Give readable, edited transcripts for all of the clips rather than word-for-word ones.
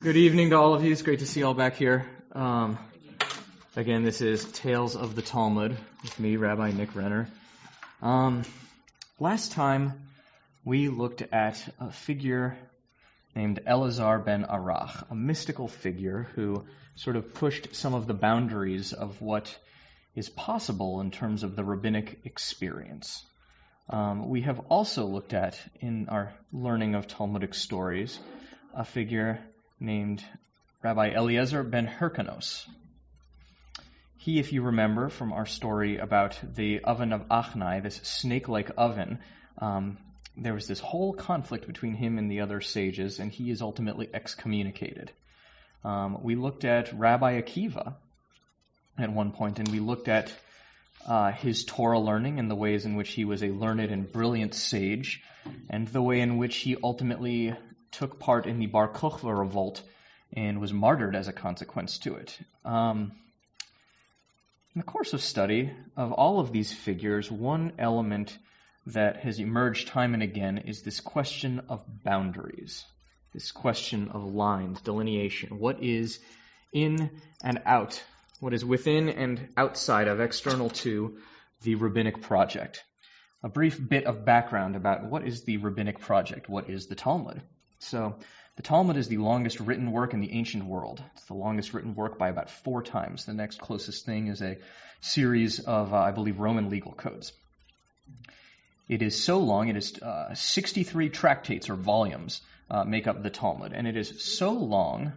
Good evening to all of you. It's great to see you all back here. Again, this is Tales of the Talmud with me, Rabbi Nick Renner. Last time we looked at a figure named Elazar ben Arach, a mystical figure who sort of pushed some of the boundaries of what is possible in terms of the rabbinic experience. We have also looked at, in our learning of Talmudic stories, a figure named Rabbi Eliezer ben Hyrcanos. He, if you remember from our story about the oven of Achnai, this snake-like oven, there was this whole conflict between him and the other sages, and he is ultimately excommunicated. We looked at Rabbi Akiva at one point, and we looked at his Torah learning and the ways in which he was a learned and brilliant sage, and the way in which he ultimately took part in the Bar Kokhba revolt and was martyred as a consequence to it. In the course of study of all of these figures, one element that has emerged time and again is this question of boundaries, this question of lines, delineation. What is in and out? What is within and outside of, external to, the rabbinic project? A brief bit of background about what is the rabbinic project, what is the Talmud. So, the Talmud is the longest written work in the ancient world. It's the longest written work by about 4 times. The next closest thing is a series of, I believe, Roman legal codes. It is so long, it is 63 tractates or volumes make up the Talmud. And it is so long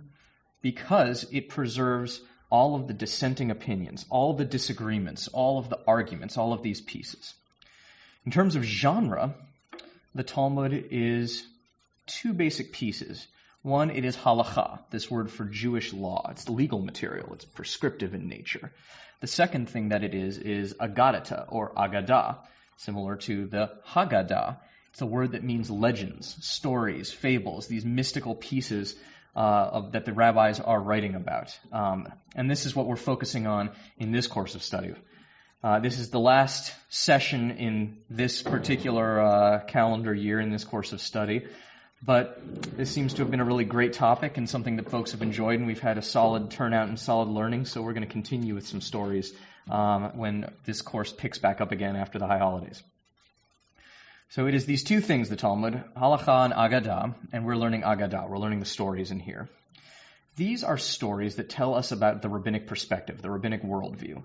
because it preserves all of the dissenting opinions, all the disagreements, all of the arguments, all of these pieces. In terms of genre, the Talmud is 2 basic pieces. One, it is halakha, this word for Jewish law. It's the legal material. It's prescriptive in nature. The second thing that it is agadata, or agadah, similar to the Haggadah. It's a word that means legends, stories, fables, these mystical pieces that the rabbis are writing about. And this is what we're focusing on in this course of study. This is the last session in this particular calendar year in this course of study. But this seems to have been a really great topic and something that folks have enjoyed, and we've had a solid turnout and solid learning, so we're going to continue with some stories when this course picks back up again after the high holidays. So it is these 2 things, the Talmud, halakha and agadah, and we're learning agadah. We're learning the stories in here. These are stories that tell us about the rabbinic perspective, the rabbinic worldview.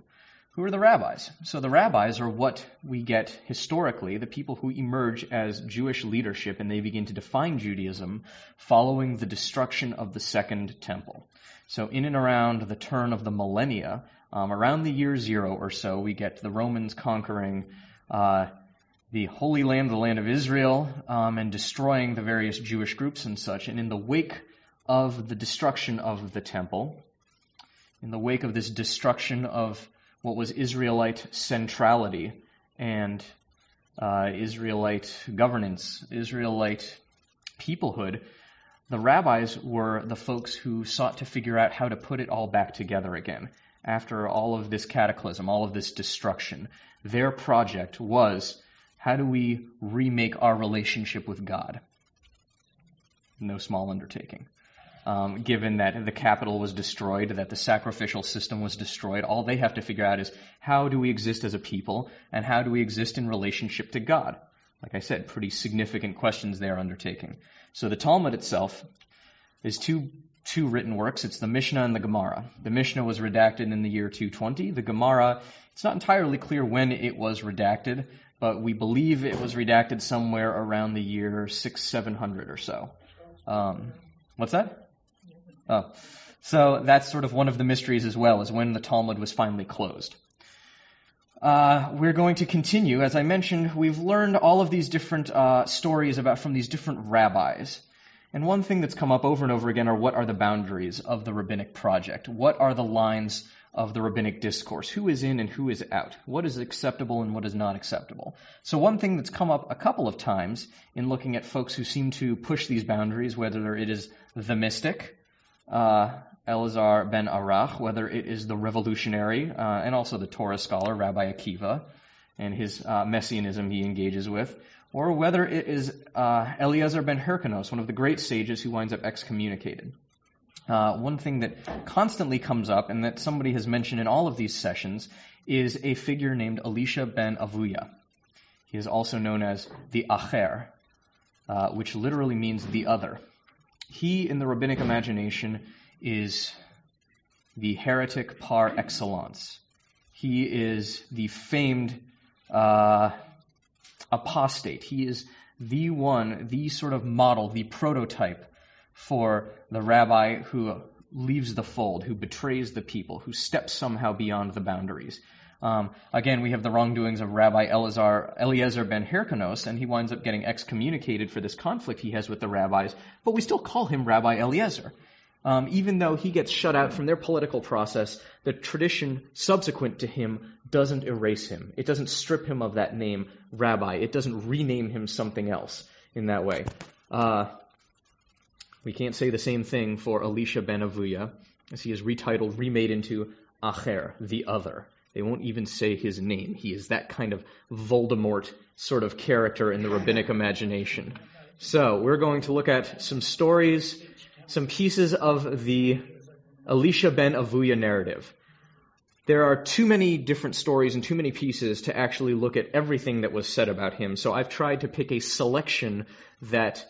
Who are the rabbis? So the rabbis are what we get historically, the people who emerge as Jewish leadership, and they begin to define Judaism following the destruction of the Second Temple. So in and around the turn of the millennia, around the year 0 or so, we get the Romans conquering the Holy Land, the land of Israel, and destroying the various Jewish groups and such. And in the wake of the destruction of the temple, in the wake of this destruction of what was Israelite centrality and Israelite governance, Israelite peoplehood, the rabbis were the folks who sought to figure out how to put it all back together again. After all of this cataclysm, all of this destruction, their project was, how do we remake our relationship with God? No small undertaking. Given that the capital was destroyed, that the sacrificial system was destroyed, all they have to figure out is how do we exist as a people and how do we exist in relationship to God? Like I said, pretty significant questions they're undertaking. So the Talmud itself is two written works. It's the Mishnah and the Gemara. The Mishnah was redacted in the year 220. The Gemara, it's not entirely clear when it was redacted, but we believe it was redacted somewhere around the year 600-700 or so. What's that? Oh, so that's sort of one of the mysteries as well, is when the Talmud was finally closed. We're going to continue. As I mentioned, we've learned all of these different stories from these different rabbis. And one thing that's come up over and over again are what are the boundaries of the rabbinic project? What are the lines of the rabbinic discourse? Who is in and who is out? What is acceptable and what is not acceptable? So one thing that's come up a couple of times in looking at folks who seem to push these boundaries, whether it is the mystic, Elazar ben Arach, whether it is the revolutionary, and also the Torah scholar, Rabbi Akiva, and his messianism he engages with, or whether it is Eliezer ben Hyrcanos, one of the great sages who winds up excommunicated. one thing that constantly comes up, and that somebody has mentioned in all of these sessions, is a figure named Elisha ben Avuya. He is also known as the Acher, which literally means the other. He, in the rabbinic imagination, is the heretic par excellence. He is the famed apostate. He is the one, the sort of model, the prototype for the rabbi who leaves the fold, who betrays the people, who steps somehow beyond the boundaries. Again, we have the wrongdoings of Rabbi Eliezer ben Hyrcanos, and he winds up getting excommunicated for this conflict he has with the rabbis, but we still call him Rabbi Eliezer. Even though he gets shut out from their political process, the tradition subsequent to him doesn't erase him. It doesn't strip him of that name, Rabbi. It doesn't rename him something else in that way. We can't say the same thing for Elisha ben Avuya, as he is retitled, remade into Acher, the other. They won't even say his name. He is that kind of Voldemort sort of character in the rabbinic imagination. So, we're going to look at some stories, some pieces of the Elisha ben Avuya narrative. There are too many different stories and too many pieces to actually look at everything that was said about him, so I've tried to pick a selection that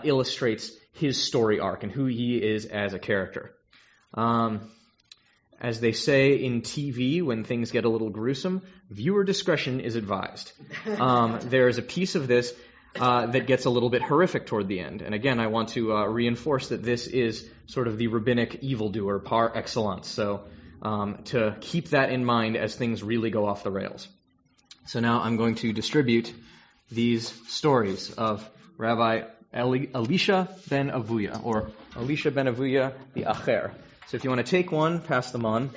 illustrates his story arc and who he is as a character. As they say in TV, when things get a little gruesome, viewer discretion is advised. There is a piece of this that gets a little bit horrific toward the end. And again, I want to reinforce that this is sort of the rabbinic evildoer par excellence. So to keep that in mind as things really go off the rails. So now I'm going to distribute these stories of Rabbi Elisha ben Avuya, or Elisha ben Avuya the Acher. So if you want to take one, pass them on.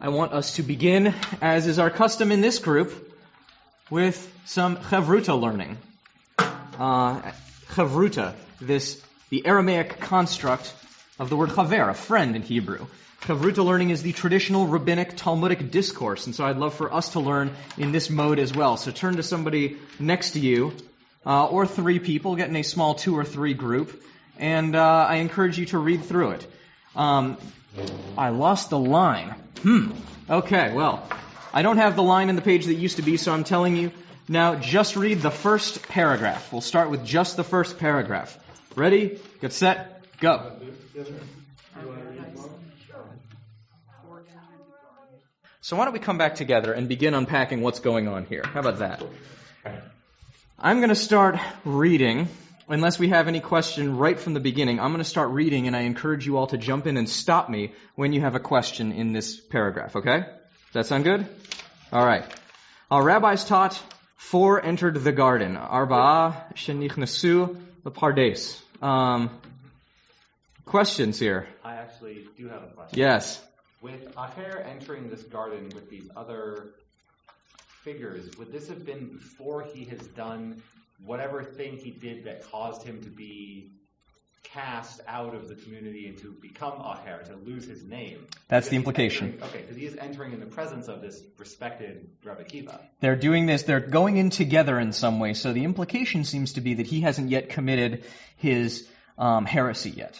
I want us to begin, as is our custom in this group, with some chavruta learning. Chavruta, the Aramaic construct of the word chaver, a friend in Hebrew. Chavruta learning is the traditional rabbinic Talmudic discourse, and so I'd love for us to learn in this mode as well. So turn to somebody next to you, or three people, get in a small 2 or 3 group, and I encourage you to read through it. I lost the line. Okay, well, I don't have the line in the page that used to be, so I'm telling you now, just read the first paragraph. We'll start with just the first paragraph. Ready? Get set? Go. So why don't we come back together and begin unpacking what's going on here? How about that? I'm going to start reading. Unless we have any question right from the beginning, I'm going to start reading, and I encourage you all to jump in and stop me when you have a question in this paragraph, okay? Does that sound good? All right. Our rabbis taught, 4 entered the garden. Arba'ah shenichnasu lepardes. Questions here? I actually do have a question. Yes. With Acher entering this garden with these other figures, would this have been before he has done whatever thing he did that caused him to be cast out of the community and to become Acher, to lose his name? That's the implication. Because he is entering in the presence of this respected Rabbi Kiva. They're doing this, they're going in together in some way, so the implication seems to be that he hasn't yet committed his heresy yet.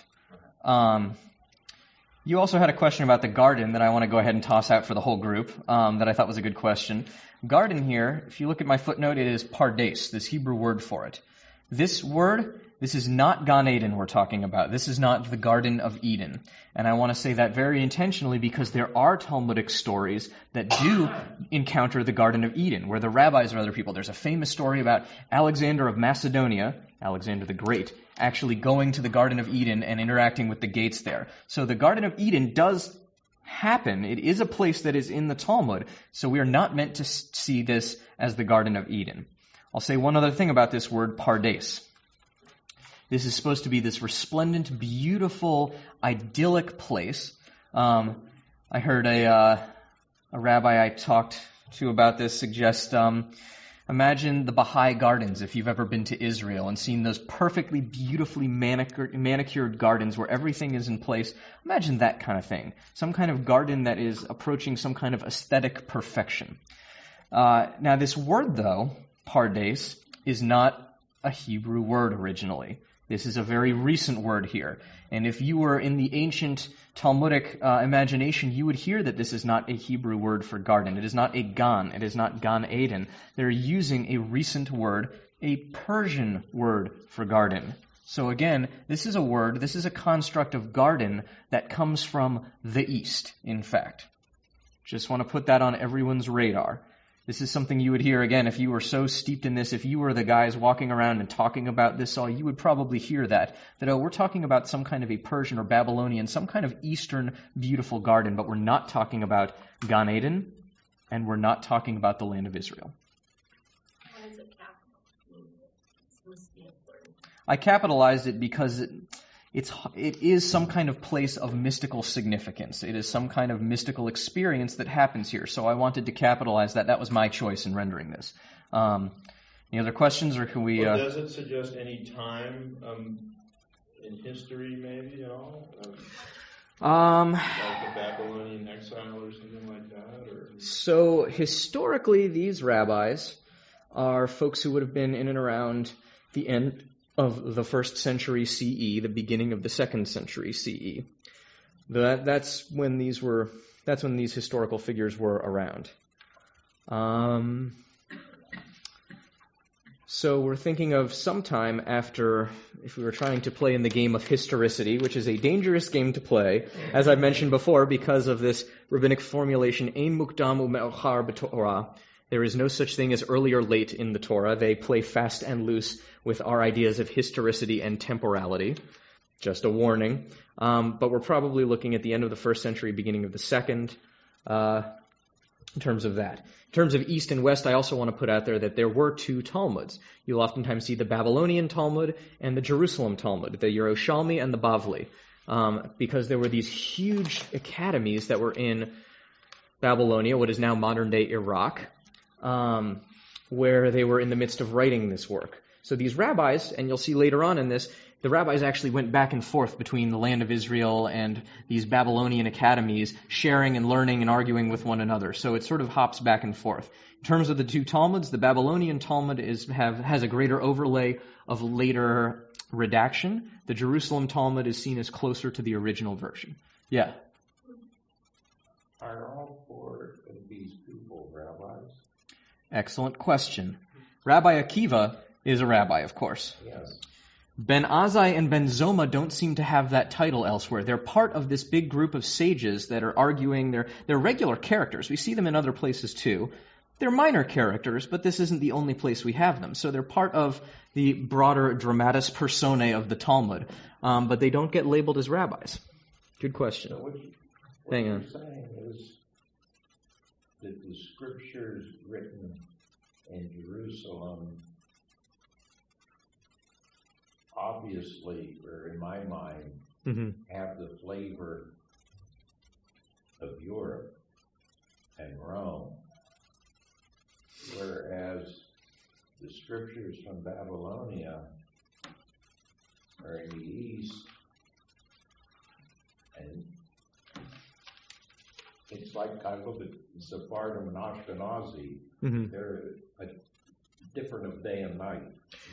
You also had a question about the garden that I want to go ahead and toss out for the whole group, that I thought was a good question. Garden here, if you look at my footnote, it is pardes, this Hebrew word for it. This word, this is not Gan Eden we're talking about. This is not the Garden of Eden. And I want to say that very intentionally because there are Talmudic stories that do encounter the Garden of Eden, where the rabbis or other people. There's a famous story about Alexander of Macedonia, Alexander the Great, actually going to the Garden of Eden and interacting with the gates there. So the Garden of Eden does happen. It is a place that is in the Talmud, so we are not meant to see this as the Garden of Eden. I'll say one other thing about this word, pardes. This is supposed to be this resplendent, beautiful, idyllic place. I heard a rabbi I talked to about this suggest, imagine the Baha'i gardens, if you've ever been to Israel and seen those perfectly, beautifully manicured gardens where everything is in place. Imagine that kind of thing. Some kind of garden that is approaching some kind of aesthetic perfection. Now this word, though, pardes, is not a Hebrew word originally. This is a very recent word here. And if you were in the ancient Talmudic imagination, you would hear that this is not a Hebrew word for garden. It is not a gan. It is not Gan Eden. They're using a recent word, a Persian word for garden. So again, this is a word, this is a construct of garden that comes from the East, in fact. Just want to put that on everyone's radar. This is something you would hear, again, if you were so steeped in this, if you were the guys walking around and talking about this all, you would probably hear that, oh, we're talking about some kind of a Persian or Babylonian, some kind of Eastern beautiful garden, but we're not talking about Gan Eden, and we're not talking about the land of Israel. Why is it capital? It must be important. I capitalized it because it is some kind of place of mystical significance. It is some kind of mystical experience that happens here. So I wanted to capitalize that. That was my choice in rendering this. Any other questions, or can we... Well, does it suggest any time in history, maybe, at all? Like the Babylonian exile or something like that? Or? So historically, these rabbis are folks who would have been in and around the end of the 1st century CE, the beginning of the 2nd century CE. That's when these historical figures were around. So we're thinking of sometime after, if we were trying to play in the game of historicity, which is a dangerous game to play, as I mentioned before, because of this rabbinic formulation, ein mukdam u'me'ochar b'Torah. There is no such thing as early or late in the Torah. They play fast and loose with our ideas of historicity and temporality. Just a warning. But we're probably looking at the end of the 1st century, beginning of the 2nd, in terms of that. In terms of East and West, I also want to put out there that there were 2 Talmuds. You'll oftentimes see the Babylonian Talmud and the Jerusalem Talmud, the Yerushalmi and the Bavli, because there were these huge academies that were in Babylonia, what is now modern-day Iraq, where they were in the midst of writing this work. So these rabbis, and you'll see later on in this, the rabbis actually went back and forth between the land of Israel and these Babylonian academies, sharing and learning and arguing with one another. So it sort of hops back and forth. In terms of the 2 Talmuds, the Babylonian Talmud has a greater overlay of later redaction. The Jerusalem Talmud is seen as closer to the original version. Yeah? Are all 4 of these people rabbis? Excellent question. Rabbi Akiva is a rabbi, of course. Yes. Ben Azai and Ben Zoma don't seem to have that title elsewhere. They're part of this big group of sages that are arguing. They're regular characters. We see them in other places too. They're minor characters, but this isn't the only place we have them. So they're part of the broader dramatis personae of the Talmud, but they don't get labeled as rabbis. Good question. So what Hang you're on. saying is that the scriptures written in Jerusalem obviously, or in my mind, have the flavor of Europe and Rome, whereas the scriptures from Babylonia are in the East, and it's like I look at Sephardim and Ashkenazi, they're a different of day and night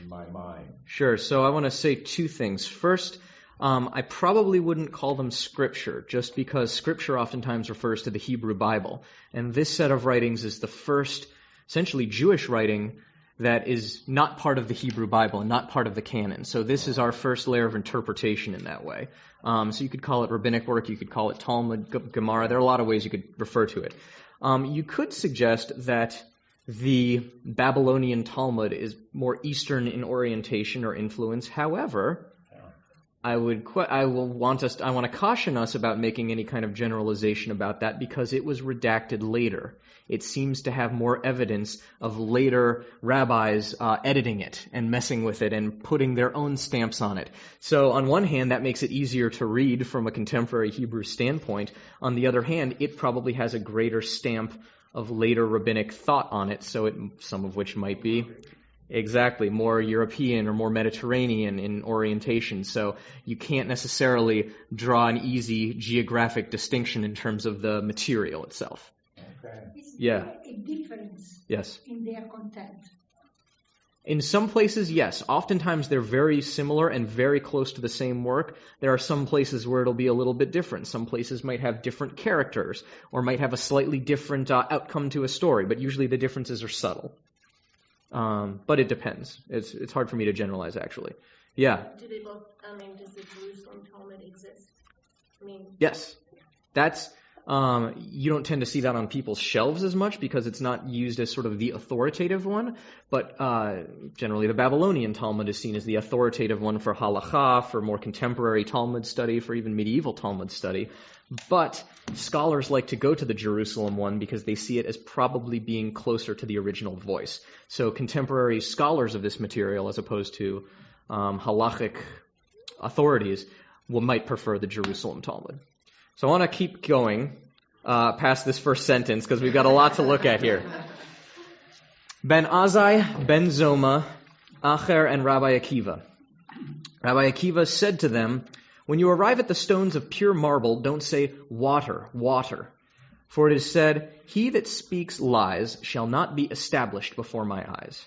in my mind. Sure. So I want to say 2 things. First, I probably wouldn't call them scripture, just because scripture oftentimes refers to the Hebrew Bible. And this set of writings is the first, essentially Jewish writing that is not part of the Hebrew Bible and not part of the canon. So this is our first layer of interpretation in that way. So you could call it rabbinic work, you could call it Talmud, Gemara. There are a lot of ways you could refer to it. You could suggest that the Babylonian Talmud is more Eastern in orientation or influence. However, I want to caution us about making any kind of generalization about that because it was redacted later. It seems to have more evidence of later rabbis editing it and messing with it and putting their own stamps on it. So on one hand, that makes it easier to read from a contemporary Hebrew standpoint. On the other hand, it probably has a greater stamp of later rabbinic thought on it, some of which might be exactly more European or more Mediterranean in orientation. So you can't necessarily draw an easy geographic distinction in terms of the material itself. Okay. Is Yeah. there a difference Yes. in their content? In some places, yes. Oftentimes they're very similar and very close to the same work. There are some places where it'll be a little bit different. Some places might have different characters or might have a slightly different outcome to a story, but usually the differences are subtle. But it depends. It's hard for me to generalize, actually. Yeah? Do they both, does the Jerusalem Talmud exist? Yes. That's... you don't tend to see that on people's shelves as much because it's not used as sort of the authoritative one, but generally the Babylonian Talmud is seen as the authoritative one for halakha, for more contemporary Talmud study, for even medieval Talmud study. But scholars like to go to the Jerusalem one because they see it as probably being closer to the original voice. So contemporary scholars of this material, as opposed to halachic authorities, might prefer the Jerusalem Talmud. So I want to keep going past this first sentence because we've got a lot to look at here. Ben Azai, Ben Zoma, Acher, and Rabbi Akiva. Rabbi Akiva said to them, "When you arrive at the stones of pure marble, don't say, 'Water, water.' For it is said, 'He that speaks lies shall not be established before my eyes.'"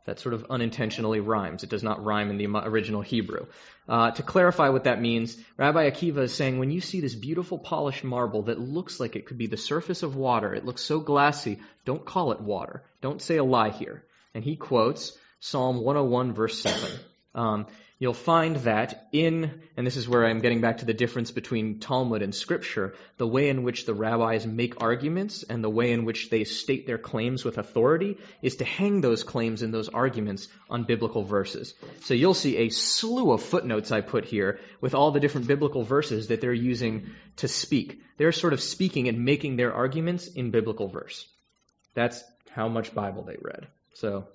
That sort of unintentionally rhymes. It does not rhyme in the original Hebrew. To clarify what that means, Rabbi Akiva is saying, when you see this beautiful polished marble that looks like it could be the surface of water, it looks so glassy, don't call it water. Don't say a lie here. And he quotes Psalm 101, verse 7. You'll find that and this is where I'm getting back to the difference between Talmud and Scripture, the way in which the rabbis make arguments and the way in which they state their claims with authority is to hang those claims and those arguments on biblical verses. So you'll see a slew of footnotes I put here with all the different biblical verses that they're using to speak. They're sort of speaking and making their arguments in biblical verse. That's how much Bible they read. So,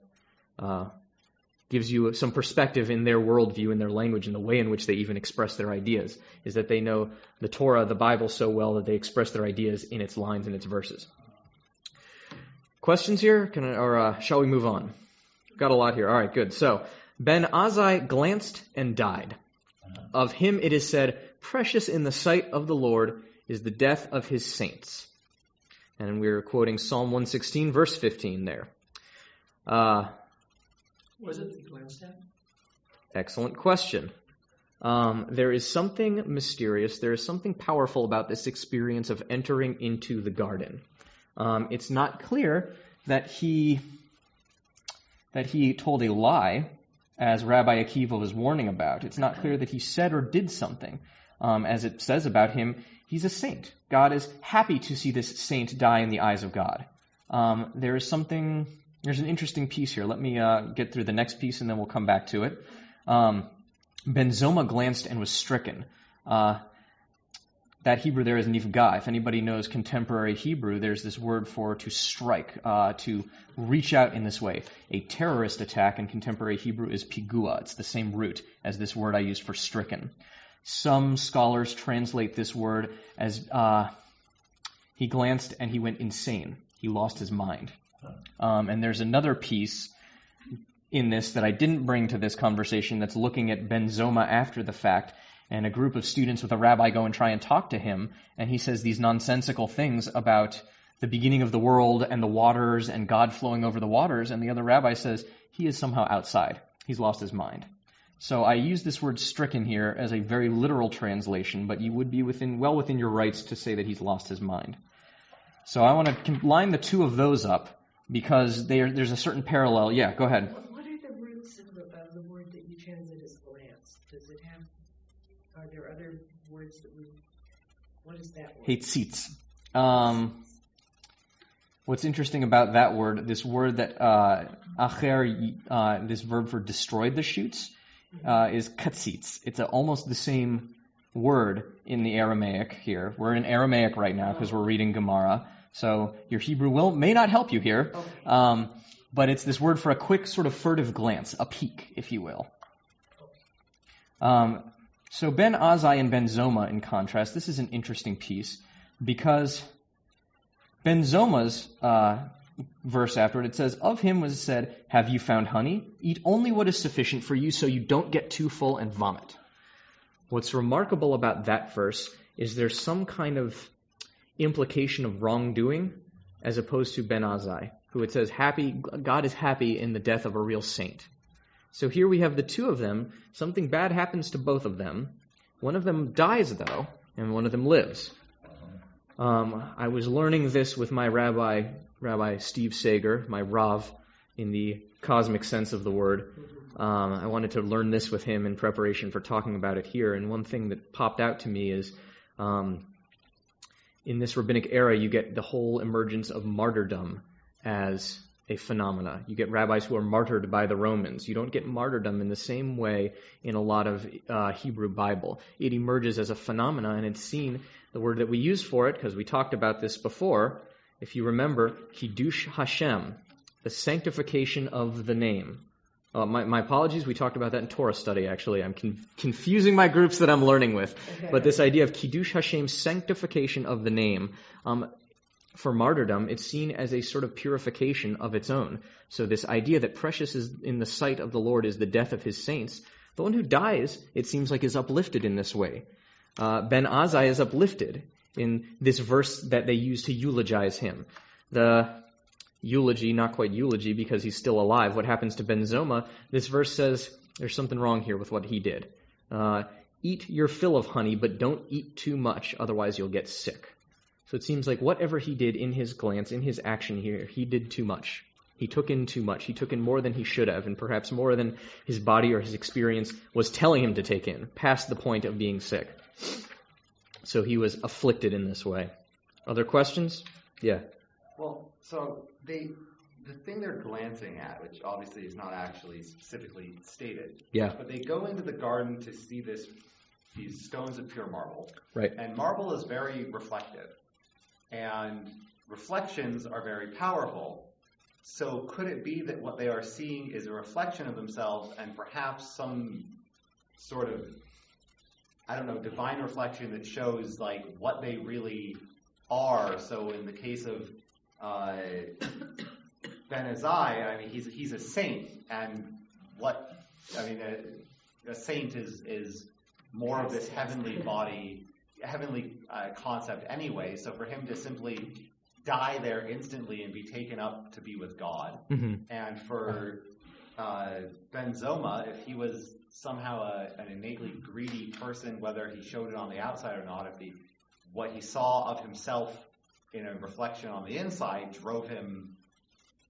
gives you some perspective in their worldview, in their language, and the way in which they even express their ideas, is that they know the Torah, the Bible, so well that they express their ideas in its lines and its verses. Questions here? Shall we move on? Got a lot here. All right, good. So, Ben Azai glanced and died. Of him it is said, "Precious in the sight of the Lord is the death of his saints." And we're quoting Psalm 116, verse 15 there. Was it the glanced at? Excellent question. There is something mysterious, there is something powerful about this experience of entering into the garden. It's not clear that he told a lie, as Rabbi Akiva was warning about. It's not clear that he said or did something. As it says about him, he's a saint. God is happy to see this saint die in the eyes of God. There's an interesting piece here. Let me get through the next piece and then we'll come back to it. Ben Zoma glanced and was stricken. That Hebrew there is nifga. If anybody knows contemporary Hebrew, there's this word for to strike, to reach out in this way. A terrorist attack in contemporary Hebrew is pigua. It's the same root as this word I used for stricken. Some scholars translate this word as he glanced and he went insane. He lost his mind. And there's another piece in this that I didn't bring to this conversation that's looking at Ben Zoma after the fact, and a group of students with a rabbi go and try and talk to him, and he says these nonsensical things about the beginning of the world and the waters and God flowing over the waters, and the other rabbi says he is somehow outside. He's lost his mind. So I use this word stricken here as a very literal translation, but you would be well within your rights to say that he's lost his mind. So I want to line the two of those up, because there's a certain parallel. Yeah, go ahead. What are the roots of the word that you translate as glance? Does it have, are there other words what is that word? Heitzitz. What's interesting about that word, this word that acher, this verb for destroyed the shoots, is katzitz. It's almost the same word in the Aramaic here. We're in Aramaic right now because we're reading Gemara. So your Hebrew may not help you here, but it's this word for a quick sort of furtive glance, a peek, if you will. So Ben Azai and Ben Zoma, in contrast, this is an interesting piece, because Ben Zoma's verse afterward, it says, "Of him was said, 'Have you found honey? Eat only what is sufficient for you so you don't get too full and vomit.'" What's remarkable about that verse is there's some kind of implication of wrongdoing as opposed to Ben Azai, who it says God is happy in the death of a real saint. So here we have the two of them. Something bad happens to both of them. One of them dies, though, and one of them lives. I was learning this with my Rabbi Steve Sager, my Rav, in the cosmic sense of the word. I wanted to learn this with him in preparation for talking about it here. And one thing that popped out to me is in this rabbinic era, you get the whole emergence of martyrdom as a phenomena. You get rabbis who are martyred by the Romans. You don't get martyrdom in the same way in a lot of Hebrew Bible. It emerges as a phenomena, and it's seen, the word that we use for it, because we talked about this before, if you remember, Kiddush Hashem, the sanctification of the name. My apologies, we talked about that in Torah study, actually. I'm confusing my groups that I'm learning with. Okay. But this idea of Kiddush Hashem, sanctification of the name, for martyrdom, it's seen as a sort of purification of its own. So this idea that precious is in the sight of the Lord is the death of his saints, the one who dies, it seems like, is uplifted in this way. Ben Azai is uplifted in this verse that they use to eulogize him. The eulogy, not quite eulogy because he's still alive. What happens to Ben Zoma? This verse says there's something wrong here with what he did. Eat your fill of honey, but don't eat too much, otherwise you'll get sick. So it seems like whatever he did in his glance, in his action here, he did too much. He took in too much. He took in more than he should have, and perhaps more than his body or his experience was telling him to take in, past the point of being sick. So he was afflicted in this way. Other questions? Yeah. Well, so the thing they're glancing at, which obviously is not actually specifically stated, Yeah. but they go into the garden to see these stones of pure marble. Right. And marble is very reflective. And reflections are very powerful. So could it be that what they are seeing is a reflection of themselves and perhaps some sort of, divine reflection that shows like what they really are? So in the case of Ben Azai, he's a saint, and a saint is more of this heavenly body, heavenly concept anyway. So for him to simply die there instantly and be taken up to be with God, and for Ben Zoma, if he was somehow an innately greedy person, whether he showed it on the outside or not, what he saw of himself in a reflection on the inside drove him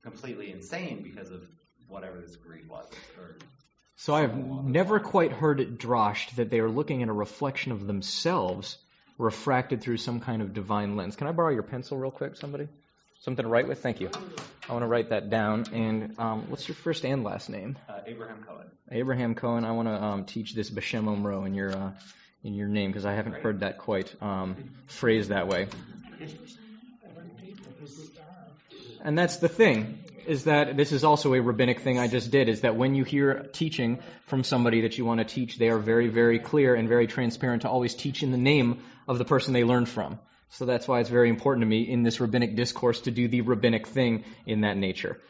completely insane because of whatever this greed was. So I have never quite heard it droshed that they are looking at a reflection of themselves refracted through some kind of divine lens. Can I borrow your pencil real quick, somebody? Something to write with? Thank you. I want to write that down. And what's your first and last name? Abraham Cohen. Abraham Cohen. I want to teach this B'Shem Omro in your name, because I haven't heard that quite phrased that way. And that's the thing, is that this is also a rabbinic thing I just did, is that when you hear teaching from somebody that you want to teach, they are very, very clear and very transparent to always teach in the name of the person they learned from. So that's why it's very important to me in this rabbinic discourse to do the rabbinic thing in that nature.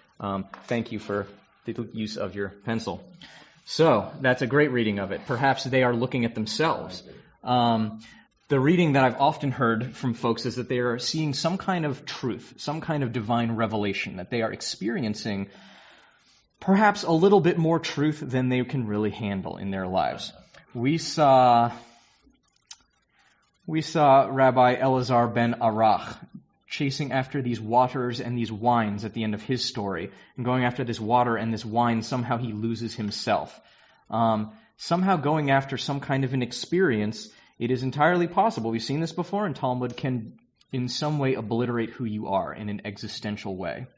Thank you for the use of your pencil. So that's a great reading of it. Perhaps they are looking at themselves. The reading that I've often heard from folks is that they are seeing some kind of truth, some kind of divine revelation, that they are experiencing perhaps a little bit more truth than they can really handle in their lives. We saw Rabbi Elazar ben Arach chasing after these waters and these wines at the end of his story. And going after this water and this wine, somehow he loses himself. Somehow going after some kind of an experience, it is entirely possible. We've seen this before, and Talmud can in some way obliterate who you are in an existential way.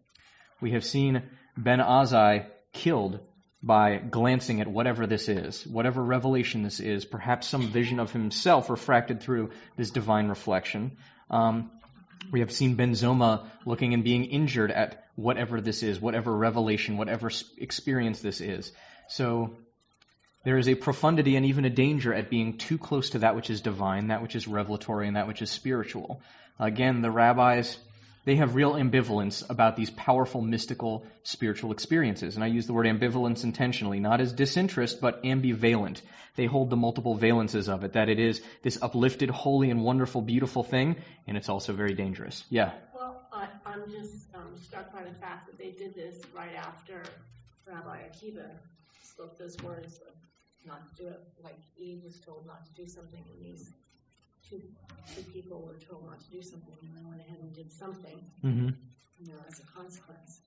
We have seen Ben Azai killed by glancing at whatever this is, whatever revelation this is, perhaps some vision of himself refracted through this divine reflection. We have seen Ben Zoma looking and being injured at whatever this is, whatever revelation, whatever experience this is. So there is a profundity and even a danger at being too close to that which is divine, that which is revelatory, and that which is spiritual. Again, the rabbis, they have real ambivalence about these powerful, mystical, spiritual experiences. And I use the word ambivalence intentionally, not as disinterest, but ambivalent. They hold the multiple valences of it, that it is this uplifted, holy, and wonderful, beautiful thing, and it's also very dangerous. Yeah? Well, on I'm just struck by the fact that they did this right after Rabbi Akiva spoke those words of not to do it, like Eve was told not to do something, and these two people were told not to do something, and they went ahead and did something, as a consequence.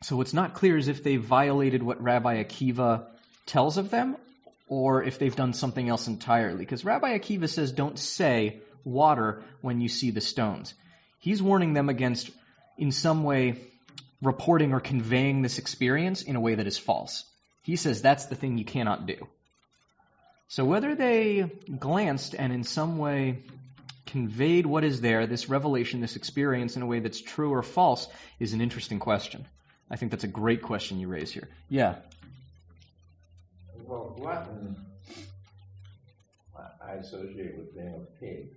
So what's not clear is if they violated what Rabbi Akiva tells of them, or if they've done something else entirely. Because Rabbi Akiva says, don't say water when you see the stones. He's warning them against, in some way, reporting or conveying this experience in a way that is false. He says that's the thing you cannot do. So whether they glanced and in some way conveyed what is there, this revelation, this experience, in a way that's true or false, is an interesting question. I think that's a great question you raise here. Yeah? Well, glutton, I associate with being a pig.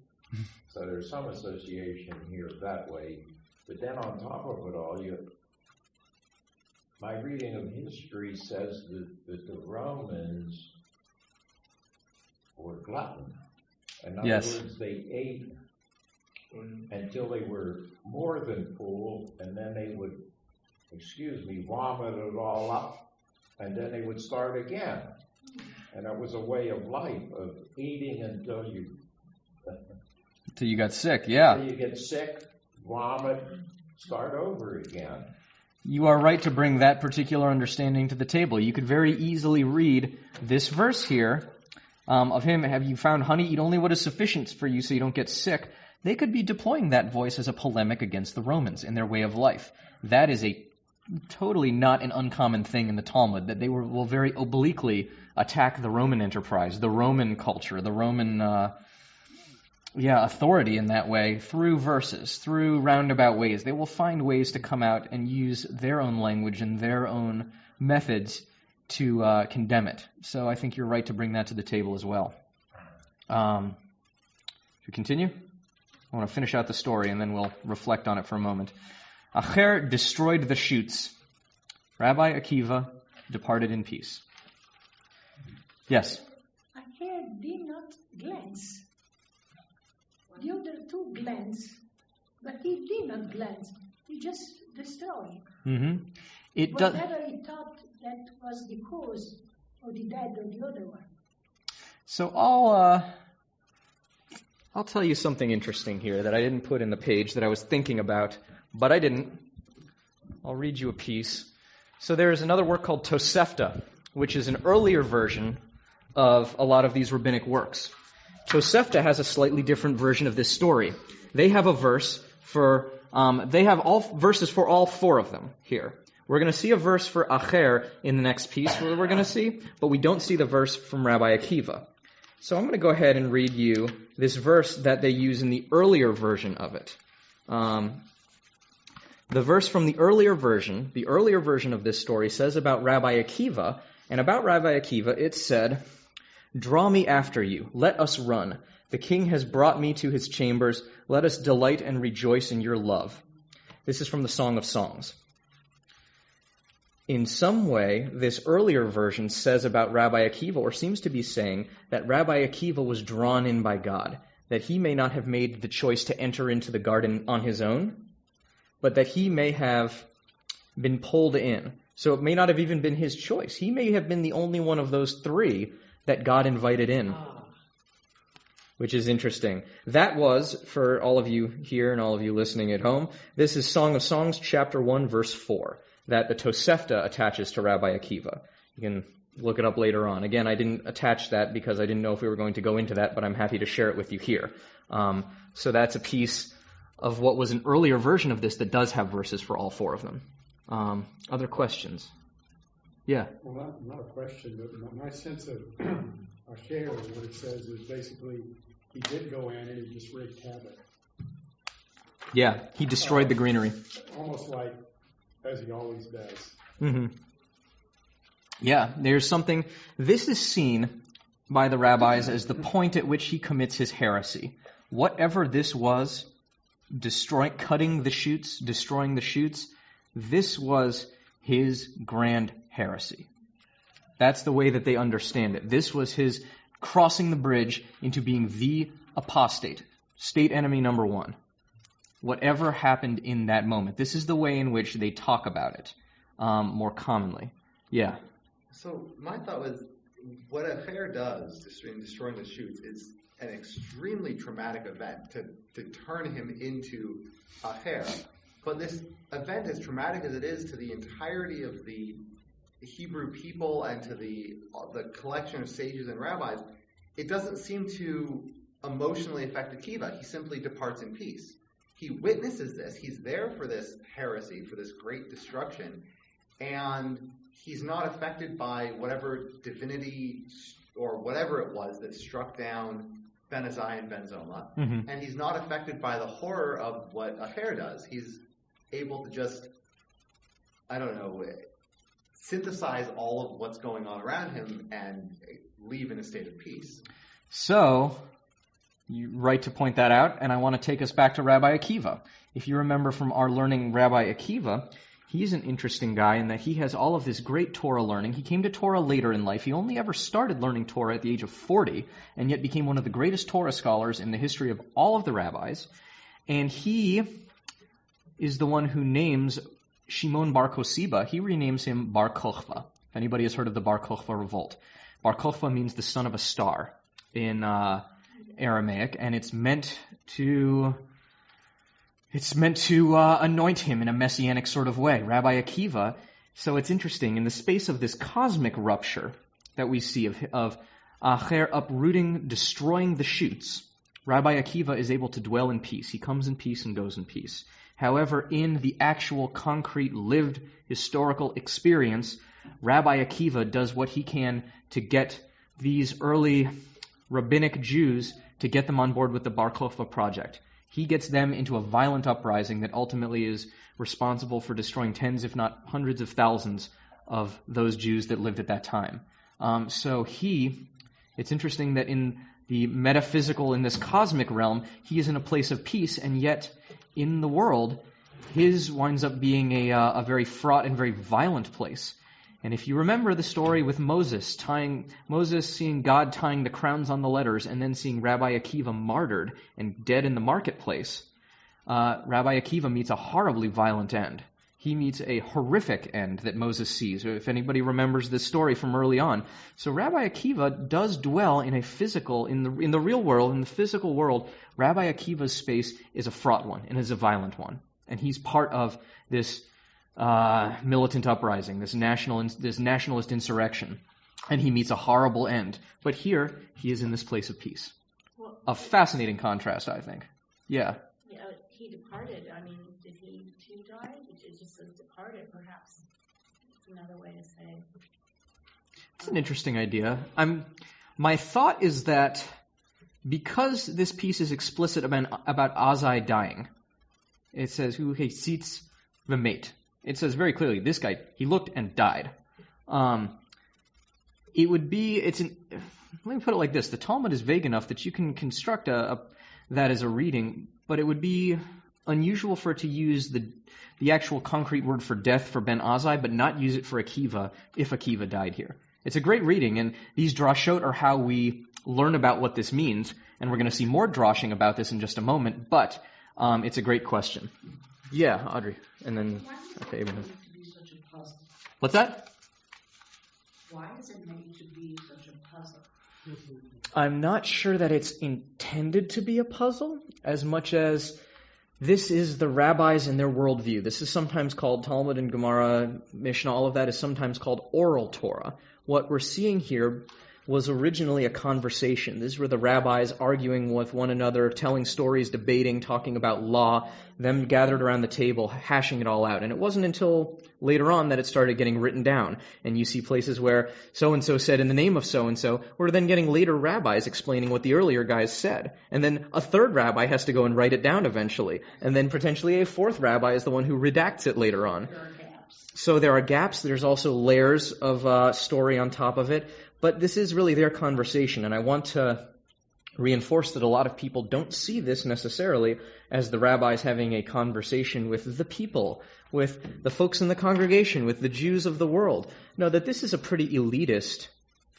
So there's some association here that way. But then on top of it all, my reading of history says that the Romans were glutton. In other words, they ate until they were more than full, and then they would, vomit it all up, and then they would start again. And that was a way of life, of eating until you got sick, yeah. Until you get sick, vomit, start over again. You are right to bring that particular understanding to the table. You could very easily read this verse here of him, have you found honey? Eat only what is sufficient for you so you don't get sick. They could be deploying that voice as a polemic against the Romans in their way of life. That is a totally not an uncommon thing in the Talmud, that they will very obliquely attack the Roman enterprise, the Roman culture, the Roman authority in that way through verses, through roundabout ways. They will find ways to come out and use their own language and their own methods to condemn it. So I think you're right to bring that to the table as well. Should we continue? I want to finish out the story and then we'll reflect on it for a moment. Acher destroyed the shoots. Rabbi Akiva departed in peace. Yes? Acher did not glance. The other two glanced, but he did not glance. He just destroyed. Whatever he thought that was the cause of the death of the other one. So I'll tell you something interesting here that I didn't put in the page that I was thinking about, but I didn't. I'll read you a piece. So there is another work called Tosefta, which is an earlier version of a lot of these rabbinic works. Tosefta has a slightly different version of this story. They have a verse for, they have all verses for all four of them here. We're going to see a verse for Acher in the next piece where we're going to see, but we don't see the verse from Rabbi Akiva. So I'm going to go ahead and read you this verse that they use in the earlier version of it. The verse from the earlier version of this story says about Rabbi Akiva, and about Rabbi Akiva it said, "Draw me after you, let us run. The king has brought me to his chambers. Let us delight and rejoice in your love." This is from the Song of Songs. In some way, this earlier version says about Rabbi Akiva, or seems to be saying, that Rabbi Akiva was drawn in by God, that he may not have made the choice to enter into the garden on his own, but that he may have been pulled in. So it may not have even been his choice. He may have been the only one of those three that God invited in, which is interesting. That was, for all of you here and all of you listening at home, this is Song of Songs, chapter 1, verse 4, that the Tosefta attaches to Rabbi Akiva. You can look it up later on. Again, I didn't attach that because I didn't know if we were going to go into that, but I'm happy to share it with you here. So that's a piece of what was an earlier version of this that does have verses for all four of them. Other questions? Yeah. Well, not a question, but my sense of Acher, what it says is basically he did go in and he just wreaked havoc. Yeah, he destroyed the greenery. Almost like as he always does. Mm-hmm. Yeah, there's something. This is seen by the rabbis as the point at which he commits his heresy. Whatever this was, cutting the shoots, destroying the shoots, this was his grand heresy. That's the way that they understand it. This was his crossing the bridge into being the apostate, state enemy number one. whatever happened in that moment. This is the way in which they talk about it more commonly. Yeah. So my thought was, what a hair does in destroying the shoots is an extremely traumatic event to turn him into a hair. But this event, as traumatic as it is to the entirety of the Hebrew people and to the collection of sages and rabbis, it doesn't seem to emotionally affect Akiva. He simply departs in peace. He witnesses this. He's there for this heresy, for this great destruction, and he's not affected by whatever divinity or whatever it was that struck down Ben Azai and Ben Zoma, and he's not affected by the horror of what a hair does. He's able to just, synthesize all of what's going on around him and leave in a state of peace. So, you're right to point that out, and I want to take us back to Rabbi Akiva. If you remember from our learning Rabbi Akiva, he's an interesting guy in that he has all of this great Torah learning. He came to Torah later in life. He only ever started learning Torah at the age of 40, and yet became one of the greatest Torah scholars in the history of all of the rabbis. And he is the one who names Shimon Bar Kosiba. He renames him Bar Kokhba. If anybody has heard of the Bar Kokhba revolt. Bar Kokhba means the son of a star in Aramaic, and it's meant to anoint him in a messianic sort of way. Rabbi Akiva, so it's interesting, in the space of this cosmic rupture that we see of Acher uprooting, destroying the shoots, Rabbi Akiva is able to dwell in peace. He comes in peace and goes in peace. However, in the actual concrete, lived, historical experience, Rabbi Akiva does what he can to get these early rabbinic Jews, to get them on board with the Bar Kokhba project. He gets them into a violent uprising that ultimately is responsible for destroying tens, if not hundreds of thousands of those Jews that lived at that time. It's interesting that in the metaphysical, in this cosmic realm, he is in a place of peace, and yet in the world, his winds up being a very fraught and very violent place. And if you remember the story with Moses seeing God tying the crowns on the letters, and then seeing Rabbi Akiva martyred and dead in the marketplace, Rabbi Akiva meets a horribly violent end. He meets a horrific end that Moses sees, if anybody remembers this story from early on. So Rabbi Akiva does dwell in a physical, in the real world, in the physical world. Rabbi Akiva's space is a fraught one and is a violent one. And he's part of this militant uprising, this nationalist insurrection. And he meets a horrible end. But here, he is in this place of peace. Well, a fascinating contrast, I think. Yeah. Yeah, he departed. I mean, did he too die? It just says departed, perhaps. It's another way to say. It's an interesting idea. My thought is that because this piece is explicit about Azai dying, it says, who he seats the mate. It says very clearly, this guy, he looked and died. Let me put it like this. The Talmud is vague enough that you can construct that as a reading, but it would be unusual for it to use the actual concrete word for death for Ben Azai, but not use it for Akiva if Akiva died here. It's a great reading, and these drashot are how we learn about what this means, and we're going to see more drashing about this in just a moment, but it's a great question. Yeah, Audrey. And then, okay, Abraham. What's that? Why is it made to be such a puzzle? I'm not sure that it's intended to be a puzzle as much as this is the rabbis and their worldview. This is sometimes called Talmud and Gemara, Mishnah, all of that is sometimes called oral Torah. What we're seeing here was originally a conversation. These were the rabbis arguing with one another, telling stories, debating, talking about law, them gathered around the table, hashing it all out. And it wasn't until later on that it started getting written down. And you see places where so-and-so said in the name of so-and-so, we're then getting later rabbis explaining what the earlier guys said. And then a third rabbi has to go and write it down eventually. And then potentially a fourth rabbi is the one who redacts it later on. So there are gaps. There's also layers of story on top of it. But this is really their conversation, and I want to reinforce that a lot of people don't see this necessarily as the rabbis having a conversation with the people, with the folks in the congregation, with the Jews of the world. No, that this is a pretty elitist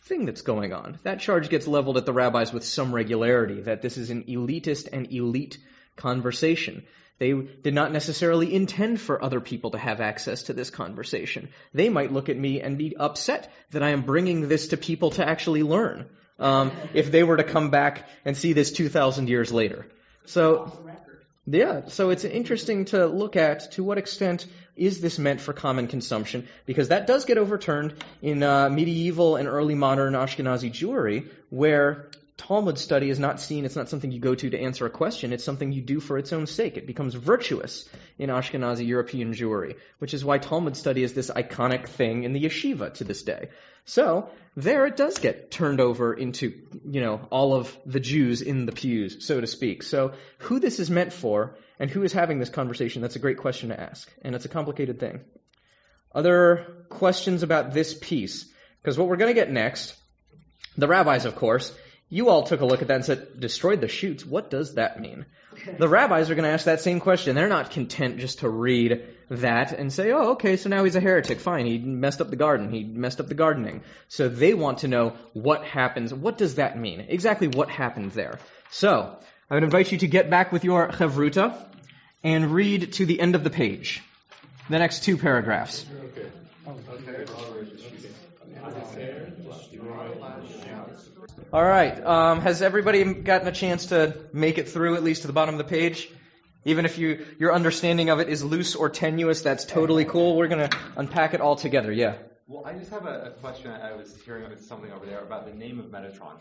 thing that's going on. That charge gets leveled at the rabbis with some regularity, that this is an elitist and elite conversation. They did not necessarily intend for other people to have access to this conversation. They might look at me and be upset that I am bringing this to people to actually learn, if they were to come back and see this 2,000 years later. So, yeah, so it's interesting to look at to what extent is this meant for common consumption, because that does get overturned in medieval and early modern Ashkenazi Jewry, where Talmud study is not seen, it's not something you go to answer a question, it's something you do for its own sake. It becomes virtuous in Ashkenazi European Jewry, which is why Talmud study is this iconic thing in the yeshiva to this day. So, there it does get turned over into, all of the Jews in the pews, so to speak. So, who this is meant for, and who is having this conversation, that's a great question to ask. And it's a complicated thing. Other questions about this piece? Because what we're going to get next, the rabbis, of course, you all took a look at that and said, destroyed the shoots, what does that mean? The rabbis are going to ask that same question. They're not content just to read that and say, oh, okay, so now he's a heretic. Fine, he messed up the garden. He messed up the gardening. So they want to know what happens. What does that mean? Exactly what happened there. So, I would invite you to get back with your chavruta and read to the end of the page. The next 2 paragraphs. All right. Has everybody gotten a chance to make it through at least to the bottom of the page? Even if your understanding of it is loose or tenuous, that's totally cool. We're going to unpack it all together. Yeah. Well, I just have a question. I was hearing something over there about the name of Metatron.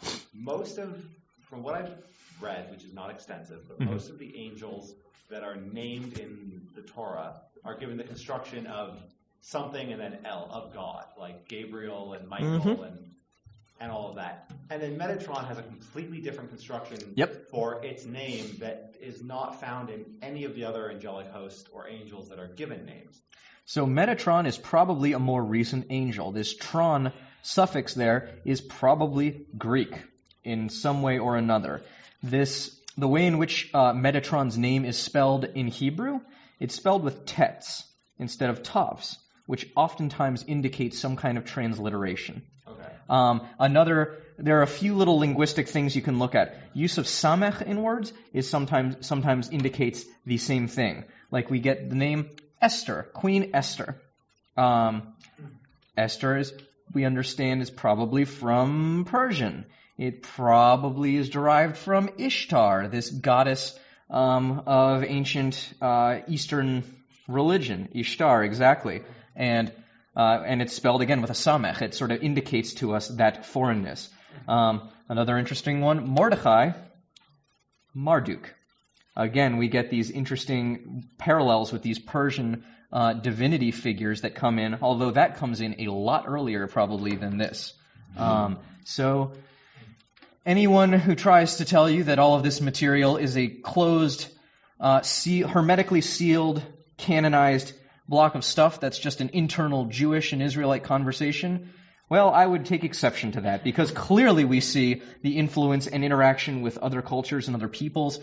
From what I've read, which is not extensive, but most of the angels that are named in the Torah are given the construction of something and then El, of God, like Gabriel and Michael and all of that. And then Metatron has a completely different construction for its name that is not found in any of the other angelic hosts or angels that are given names. So Metatron is probably a more recent angel. This tron suffix there is probably Greek in some way or another. The way in which Metatron's name is spelled in Hebrew, it's spelled with tets instead of tavs, which oftentimes indicates some kind of transliteration. Okay. There are a few little linguistic things you can look at. Use of samech in words is sometimes indicates the same thing. Like we get the name Esther, Queen Esther. Esther, we understand, is probably from Persian. It probably is derived from Ishtar, this goddess of ancient Eastern religion. Ishtar, exactly. And it's spelled again with a samech. It sort of indicates to us that foreignness. Another interesting one, Mordechai, Marduk. Again, we get these interesting parallels with these Persian divinity figures that come in, although that comes in a lot earlier probably than this. So anyone who tries to tell you that all of this material is a closed, hermetically sealed, canonized block of stuff that's just an internal Jewish and Israelite conversation, well, I would take exception to that, because clearly we see the influence and interaction with other cultures and other peoples,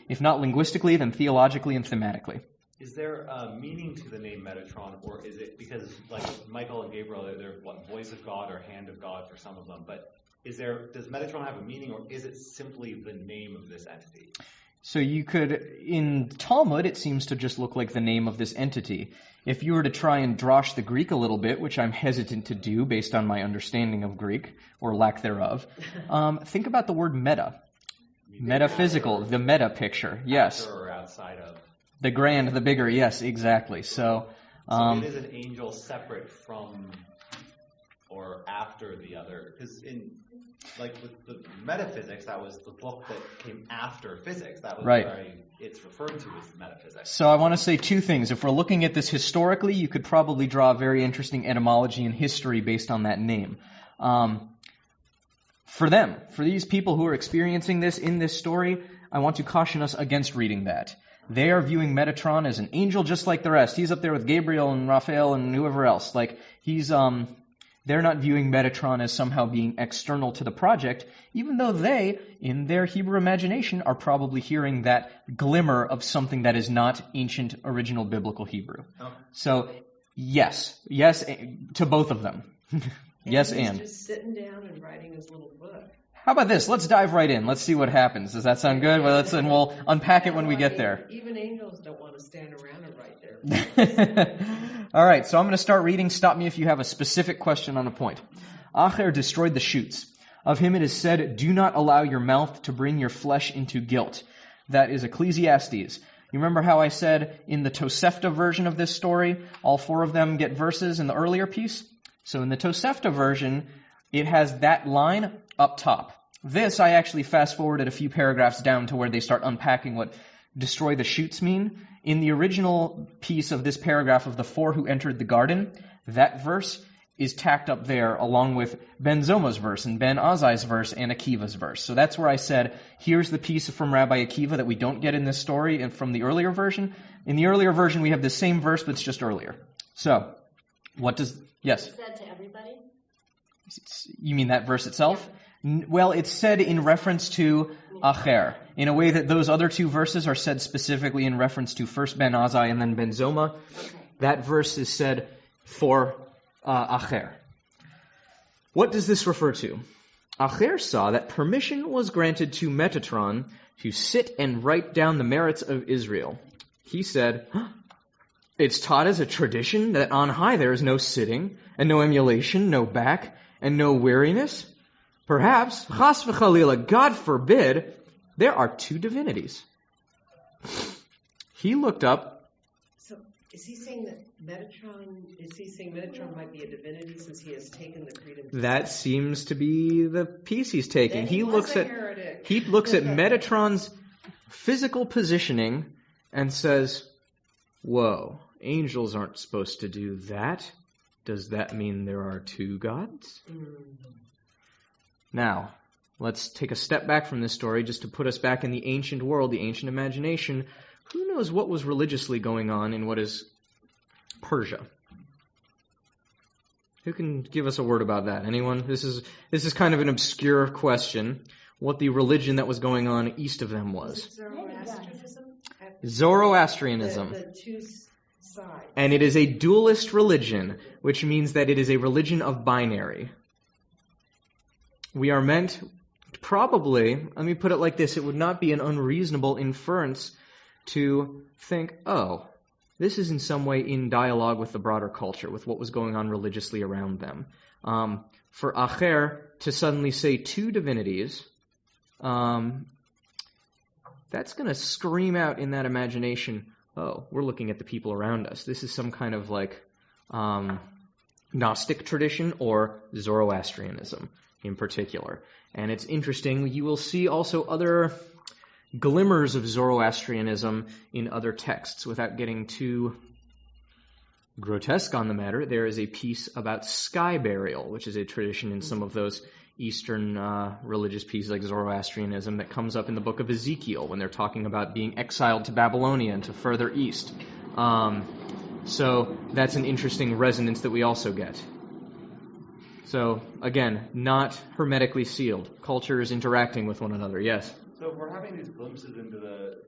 if not linguistically, then theologically and thematically. Is there a meaning to the name Metatron, or is it, because like Michael and Gabriel, they're what, voice of God or hand of God for some of them, but does Metatron have a meaning, or is it simply the name of this entity? So you could, in Talmud, it seems to just look like the name of this entity. If you were to try and drosh the Greek a little bit, which I'm hesitant to do based on my understanding of Greek, or lack thereof, think about the word meta. Metaphysical, the meta picture, yes. After or outside of. The grand, the bigger, yes, exactly. So it is an angel separate from or after the other, because in like with the metaphysics, that was the book that came after physics. That was right. Where it's referred to as metaphysics. So I want to say 2 things. If we're looking at this historically, you could probably draw a very interesting etymology and history based on that name. For these people who are experiencing this in this story, I want to caution us against reading that. They are viewing Metatron as an angel just like the rest. He's up there with Gabriel and Raphael and whoever else. Like he's they're not viewing Metatron as somehow being external to the project, even though they, in their Hebrew imagination, are probably hearing that glimmer of something that is not ancient, original biblical Hebrew. Oh. So, yes, to both of them. Yes, and. He's just sitting down and writing his little book. How about this? Let's dive right in. Let's see what happens. Does that sound good? Well, and we'll unpack it when we get there. Even angels don't want to stand around and write there. All right, so I'm going to start reading. Stop me if you have a specific question on a point. Acher destroyed the shoots. Of him it is said, do not allow your mouth to bring your flesh into guilt. That is Ecclesiastes. You remember how I said in the Tosefta version of this story, all 4 of them get verses in the earlier piece? So in the Tosefta version, it has that line up top. This, I actually fast-forwarded a few paragraphs down to where they start unpacking what destroy the shoots mean. In the original piece of this paragraph of the 4 who entered the garden, that verse is tacked up there along with Ben Zoma's verse and Ben Azai's verse and Akiva's verse. So that's where I said, here's the piece from Rabbi Akiva that we don't get in this story and from the earlier version. In the earlier version, we have the same verse, but it's just earlier. So, what does... Yes? Is that to everybody? You mean that verse itself? Well, it's said in reference to Acher, in a way that those other 2 verses are said specifically in reference to first Ben Azai and then Ben Zoma. Okay. That verse is said for Acher. What does this refer to? Acher saw that permission was granted to Metatron to sit and write down the merits of Israel. He said, it's taught as a tradition that on high there is no sitting, and no emulation, no back, and no weariness. Perhaps, chas v'chalila, God forbid, there are 2 divinities. He looked up. So, is he saying that Metatron might be a divinity since he has taken the creed of... That seems to be the piece he's taking. Then He looks at Metatron's physical positioning and says, whoa, angels aren't supposed to do that. Does that mean there are 2 gods? Now, let's take a step back from this story just to put us back in the ancient world, the ancient imagination. Who knows what was religiously going on in what is Persia? Who can give us a word about that? Anyone? This is kind of an obscure question. What the religion that was going on east of them was. Zoroastrianism. The 2 sides. And it is a dualist religion, which means that it is a religion of binary. We are meant, probably, let me put it like this, it would not be an unreasonable inference to think, oh, this is in some way in dialogue with the broader culture, with what was going on religiously around them. For Acher to suddenly say 2 divinities, that's going to scream out in that imagination, oh, we're looking at the people around us. This is some kind of like Gnostic tradition or Zoroastrianism in particular. And it's interesting, you will see also other glimmers of Zoroastrianism in other texts. Without getting too grotesque on the matter, there is a piece about sky burial, which is a tradition in some of those Eastern religious pieces like Zoroastrianism that comes up in the book of Ezekiel when they're talking about being exiled to Babylonia and to further east. So that's an interesting resonance that we also get. So, again, not hermetically sealed. Cultures interacting with one another. Yes? So if we're having these glimpses into the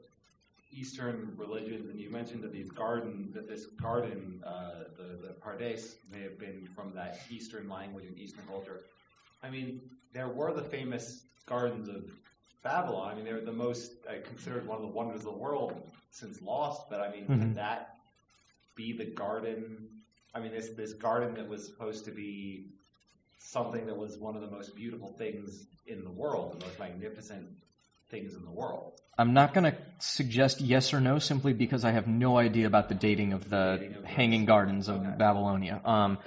Eastern religions, and you mentioned that this garden, the Pardes, may have been from that Eastern language and Eastern culture. I mean, there were the famous gardens of Babylon. I mean, they were the most considered one of the wonders of the world since Lost. But I mean, could that be the garden? I mean, this garden that was supposed to be something that was one of the most beautiful things in the world, the most magnificent things in the world. I'm not going to suggest yes or no simply because I have no idea about the dating of the Hanging Gardens of Babylonia.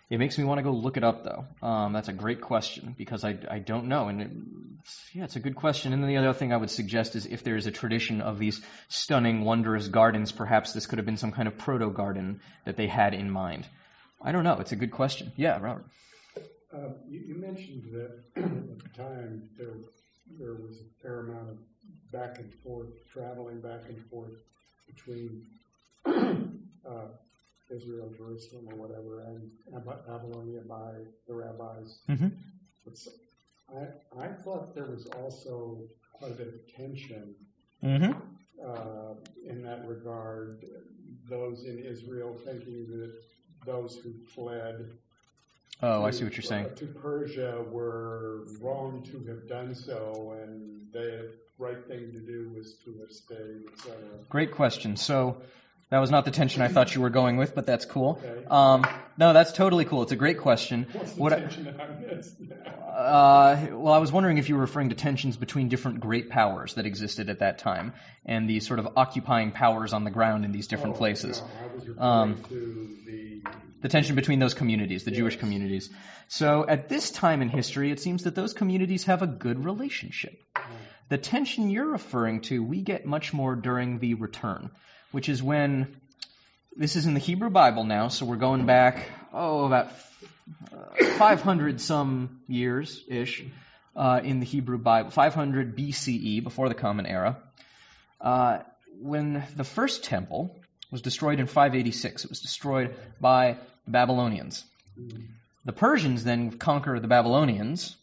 It makes me want to go look it up, though. That's a great question because I don't know. And it's a good question. And then the other thing I would suggest is if there is a tradition of these stunning, wondrous gardens, perhaps this could have been some kind of proto-garden that they had in mind. I don't know. It's a good question. Yeah, Robert. You mentioned that at the time there was a fair amount of back and forth, traveling back and forth between Israel, Jerusalem, or whatever, and Babylonia by the rabbis. Mm-hmm. But I thought there was also quite a bit of tension in that regard. Those in Israel thinking that those who fled I see what you're saying. To Persia were wrong to have done so, and the right thing to do was to have stayed, etc. Great question. So that was not the tension I thought you were going with, but that's cool. Okay. No, that's totally cool. It's a great question. What's the tension that I missed? Well, I was wondering if you were referring to tensions between different great powers that existed at that time and the sort of occupying powers on the ground in these different places. No, I was referring to The tension between those communities, the Jewish communities. So at this time in history, it seems that those communities have a good relationship. The tension you're referring to, we get much more during the return, which is when, this is in the Hebrew Bible now, so we're going back, about 500 some years-ish in the Hebrew Bible, 500 BCE, before the Common Era, when the first temple was destroyed in 586. It was destroyed by the Babylonians. The Persians then conquer the Babylonians,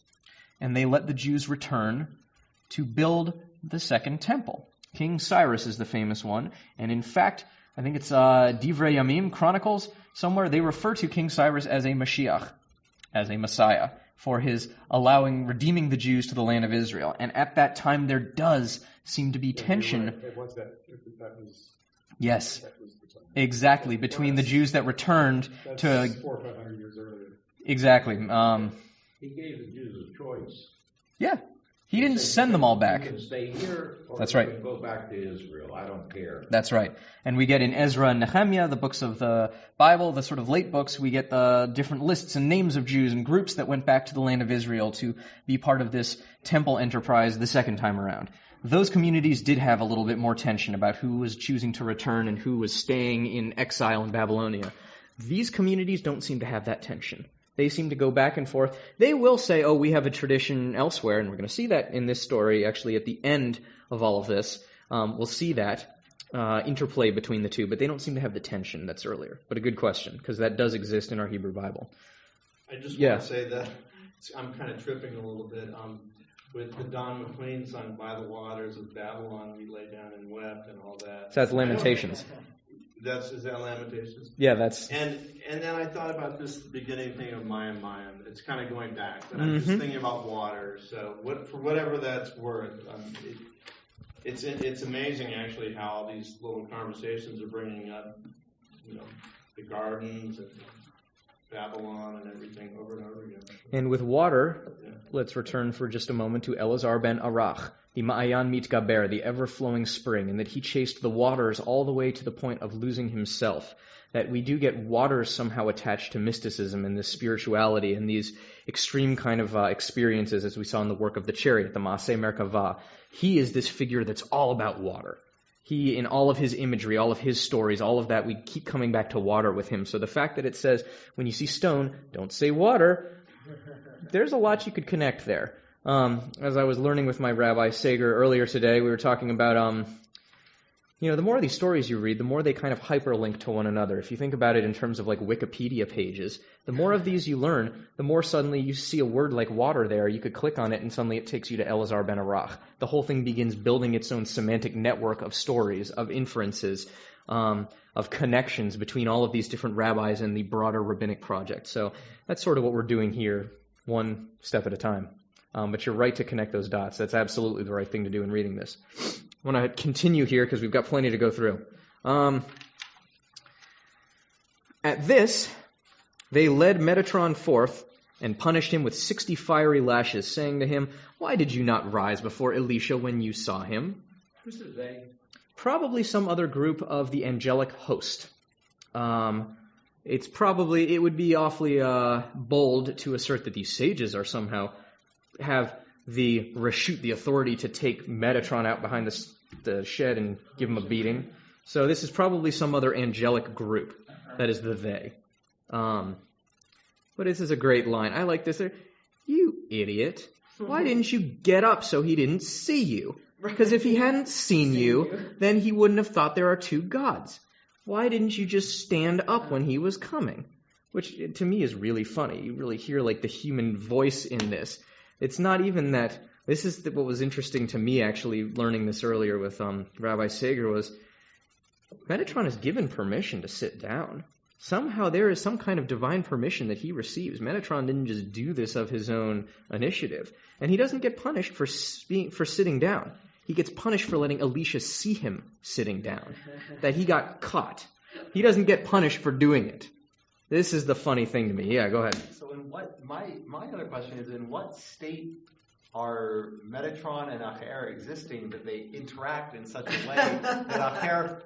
and they let the Jews return to build the second temple. King Cyrus is the famous one, and in fact, I think it's Divrei Yamim, Chronicles, somewhere, they refer to King Cyrus as a Mashiach, as a Messiah, for his redeeming the Jews to the land of Israel. And at that time, there does seem to be tension. Yes, exactly, between the Jews that returned to... 400 or 500 years earlier. Exactly. He gave the Jews a choice. Yeah, he didn't send them all back. You can stay here, or That's you right. can go back to Israel. I don't care. That's right. And we get in Ezra and Nehemiah, the books of the Bible, the sort of late books, we get the different lists and names of Jews and groups that went back to the land of Israel to be part of this temple enterprise the second time around. Those communities did have a little bit more tension about who was choosing to return and who was staying in exile in Babylonia. These communities don't seem to have that tension. They seem to go back and forth. They will say, we have a tradition elsewhere, and we're going to see that in this story, actually, at the end of all of this. We'll see that interplay between the two, but they don't seem to have the tension that's earlier. But a good question, because that does exist in our Hebrew Bible. I just want to say that I'm kind of tripping a little bit. With the Don McLean song, By the Waters of Babylon, we lay down and wept and all that. So that's Lamentations. Is that Lamentations? Yeah, that's... And then I thought about this beginning thing of Mayim. It's kind of going back, but I'm just thinking about water. So for whatever that's worth, it's amazing actually how these little conversations are bringing up, the gardens and Babylon and everything over and over again. And with water, let's return for just a moment to Elazar ben Arach, the Ma'ayan Mitgaber, the ever-flowing spring, and that he chased the waters all the way to the point of losing himself. That we do get waters somehow attached to mysticism and this spirituality and these extreme kind of experiences, as we saw in the work of the chariot, the Maaseh Merkavah. He is this figure that's all about water. He, in all of his imagery, all of his stories, all of that, we keep coming back to water with him. So the fact that it says, when you see stone, don't say water, there's a lot you could connect there. As I was learning with my Rabbi Sager earlier today, we were talking about, the more of these stories you read, the more they kind of hyperlink to one another. If you think about it in terms of like Wikipedia pages, the more of these you learn, the more suddenly you see a word like water there, you could click on it and suddenly it takes you to Elazar ben Arach. The whole thing begins building its own semantic network of stories, of inferences, of connections between all of these different rabbis and the broader rabbinic project. So that's sort of what we're doing here, one step at a time. But you're right to connect those dots. That's absolutely the right thing to do in reading this. I want to continue here because we've got plenty to go through. At this, they led Metatron forth and punished him with 60 fiery lashes, saying to him, "Why did you not rise before Elisha when you saw him?" Who's the they? Probably some other group of the angelic host. It would be awfully bold to assert that these sages are somehow have the reshut, the authority to take Metatron out behind the shed and give him a beating. So this is probably some other angelic group. That is the they. But this is a great line. I like this. You idiot. Why didn't you get up so he didn't see you? Because if he hadn't seen you, then he wouldn't have thought there are two gods. Why didn't you just stand up when he was coming? Which to me is really funny. You really hear like the human voice in this. It's not even that. This is what was interesting to me actually learning this earlier with Rabbi Sager was Metatron is given permission to sit down. Somehow there is some kind of divine permission that he receives. Metatron didn't just do this of his own initiative. And he doesn't get punished for sitting down. He gets punished for letting Elisha see him sitting down. That he got caught. He doesn't get punished for doing it. This is the funny thing to me. Yeah, go ahead. So my other question is, in what state are Metatron and Acher existing that they interact in such a way that Acher,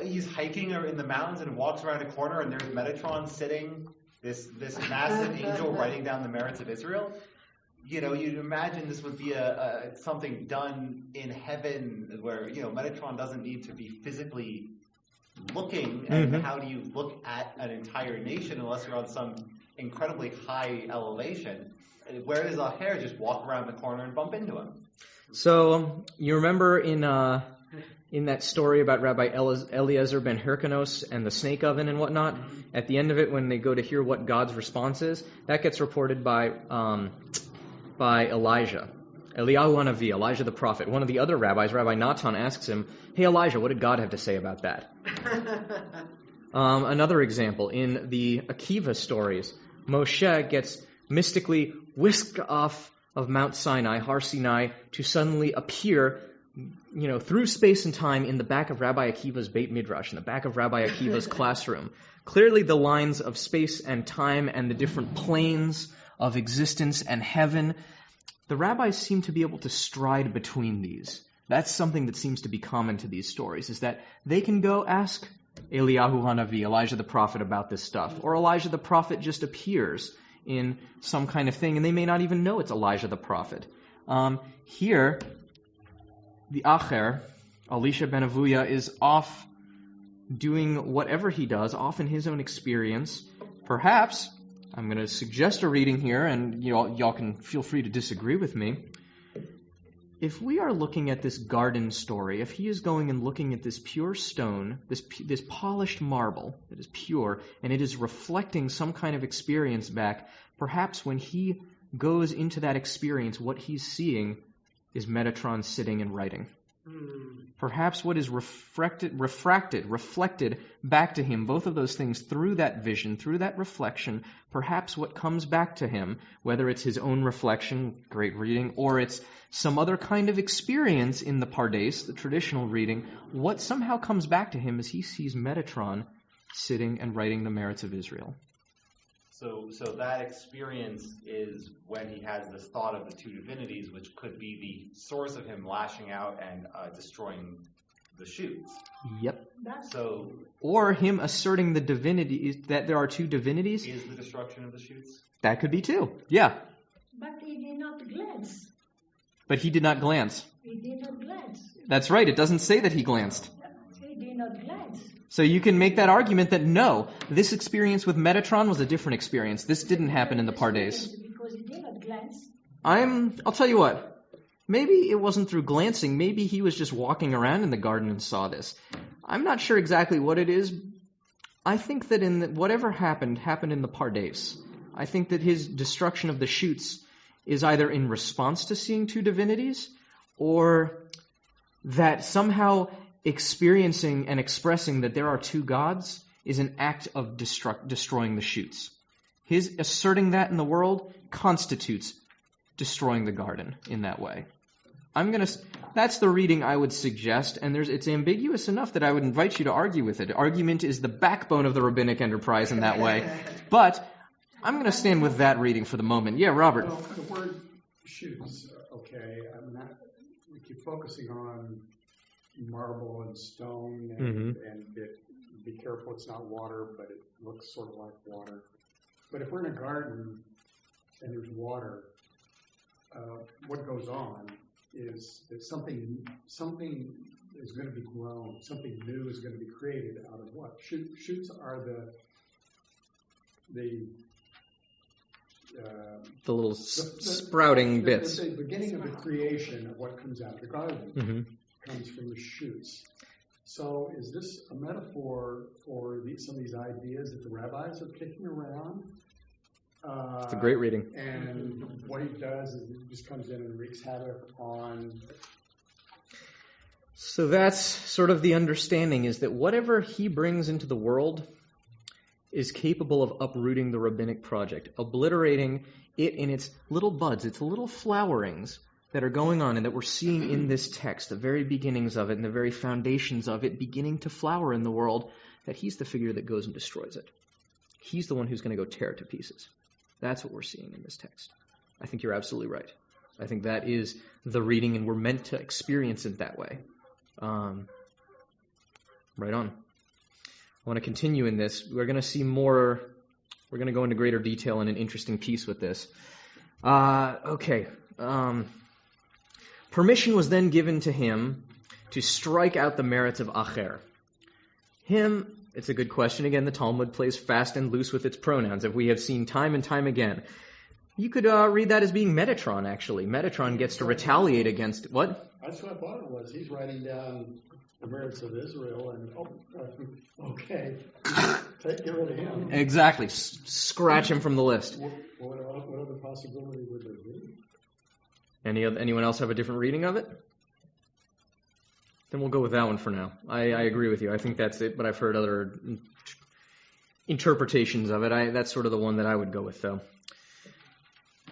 he's hiking in the mountains and walks around a corner and there's Metatron sitting, this massive angel writing down the merits of Israel? You know, you'd imagine this would be something done in heaven where, Metatron doesn't need to be physically looking. And how do you look at an entire nation unless you're on some incredibly high elevation? Where does Acher just walk around the corner and bump into him? So you remember in that story about Rabbi Eliezer ben Hyrcanos and the snake oven and whatnot, at the end of it when they go to hear what God's response is, that gets reported by Elijah. Eliyahu Hanavi, Elijah the prophet. One of the other rabbis, Rabbi Natan, asks him, "Hey Elijah, what did God have to say about that?" Another example, in the Akiva stories, Moshe gets mystically whisked off of Mount Sinai, Har Sinai, to suddenly appear, through space and time in the back of Rabbi Akiva's Beit Midrash, in the back of Rabbi Akiva's classroom. Clearly the lines of space and time and the different planes of existence and heaven, the rabbis seem to be able to stride between these. That's something that seems to be common to these stories, is that they can go ask Eliyahu Hanavi, Elijah the prophet, about this stuff. Or Elijah the prophet just appears in some kind of thing, and they may not even know it's Elijah the prophet. Here, the Acher, Elisha ben Avuya, is off doing whatever he does, off in his own experience. Perhaps, I'm going to suggest a reading here, and y'all can feel free to disagree with me. If we are looking at this garden story, if he is going and looking at this pure stone, this polished marble that is pure, and it is reflecting some kind of experience back, perhaps when he goes into that experience, what he's seeing is Metatron sitting and writing. Perhaps what is reflected back to him, both of those things through that vision, through that reflection, perhaps what comes back to him, whether it's his own reflection, great reading, or it's some other kind of experience in the Pardes, the traditional reading, what somehow comes back to him is he sees Metatron sitting and writing the merits of Israel. So that experience is when he has this thought of the two divinities, which could be the source of him lashing out and destroying the shoots. Yep. So, or him asserting the divinity, that there are two divinities. Is the destruction of the shoots? That could be too. Yeah. But he did not glance. But he did not glance. He did not glance. That's right. It doesn't say that he glanced. He did not glance. So you can make that argument that no, this experience with Metatron was a different experience. This didn't happen in the Pardes. Because he did not glance. I'll tell you what. Maybe it wasn't through glancing. Maybe he was just walking around in the garden and saw this. I'm not sure exactly what it is. I think that whatever happened in the Pardes. I think that his destruction of the shoots is either in response to seeing two divinities, or that somehow experiencing and expressing that there are two gods is an act of destroying the shoots. His asserting that in the world constitutes destroying the garden in that way. That's the reading I would suggest, and it's ambiguous enough that I would invite you to argue with it. Argument is the backbone of the rabbinic enterprise in that way. But I'm going to stand with that reading for the moment. Yeah, Robert. Well, the word shoots, okay. We keep focusing on marble and stone, and be careful it's not water, but it looks sort of like water. But if we're in a garden and there's water, what goes on is that something is going to be grown, something new is going to be created out of what? Shoots are the little sprouting bits. The beginning of the creation of what comes out of the garden comes from the shoots. So is this a metaphor for some of these ideas that the rabbis are kicking around? It's a great reading. And what he does is he just comes in and wreaks havoc on... So that's sort of the understanding, is that whatever he brings into the world, is capable of uprooting the rabbinic project, obliterating it in its little buds, its little flowerings that are going on and that we're seeing in this text, the very beginnings of it and the very foundations of it beginning to flower in the world, that he's the figure that goes and destroys it. He's the one who's going to go tear it to pieces. That's what we're seeing in this text. I think you're absolutely right. I think that is the reading, and we're meant to experience it that way. Right on. I want to continue in this. We're going to see more. We're going to go into greater detail in an interesting piece with this. Okay. Permission was then given to him to strike out the merits of Acher. Him, it's a good question. Again, the Talmud plays fast and loose with its pronouns, as we have seen time and time again. You could read that as being Metatron, actually. Metatron gets to retaliate against... What? That's what I thought it was. He's writing down the merits of Israel, and okay, get rid of him. Exactly. Scratch him from the list. What other possibility would there be? Anyone else have a different reading of it? Then we'll go with that one for now. I agree with you. I think that's it, but I've heard other interpretations of it. That's sort of the one that I would go with, though.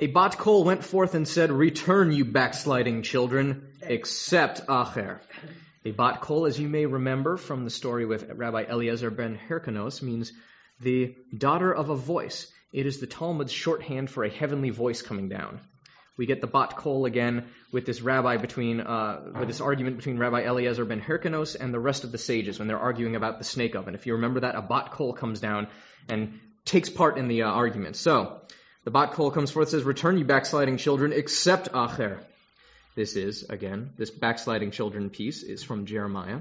A bat kol went forth and said, "Return, you backsliding children, except Acher." A bat kol, as you may remember from the story with Rabbi Eliezer ben Hyrcanos, means the daughter of a voice. It is the Talmud's shorthand for a heavenly voice coming down. We get the bat kol again with this argument between Rabbi Eliezer ben Hyrcanos and the rest of the sages when they're arguing about the snake oven. If you remember that, a bat kol comes down and takes part in the argument. So, the bat kol comes forth and says, "Return, you backsliding children, except Acher." This is, again, this backsliding children piece is from Jeremiah,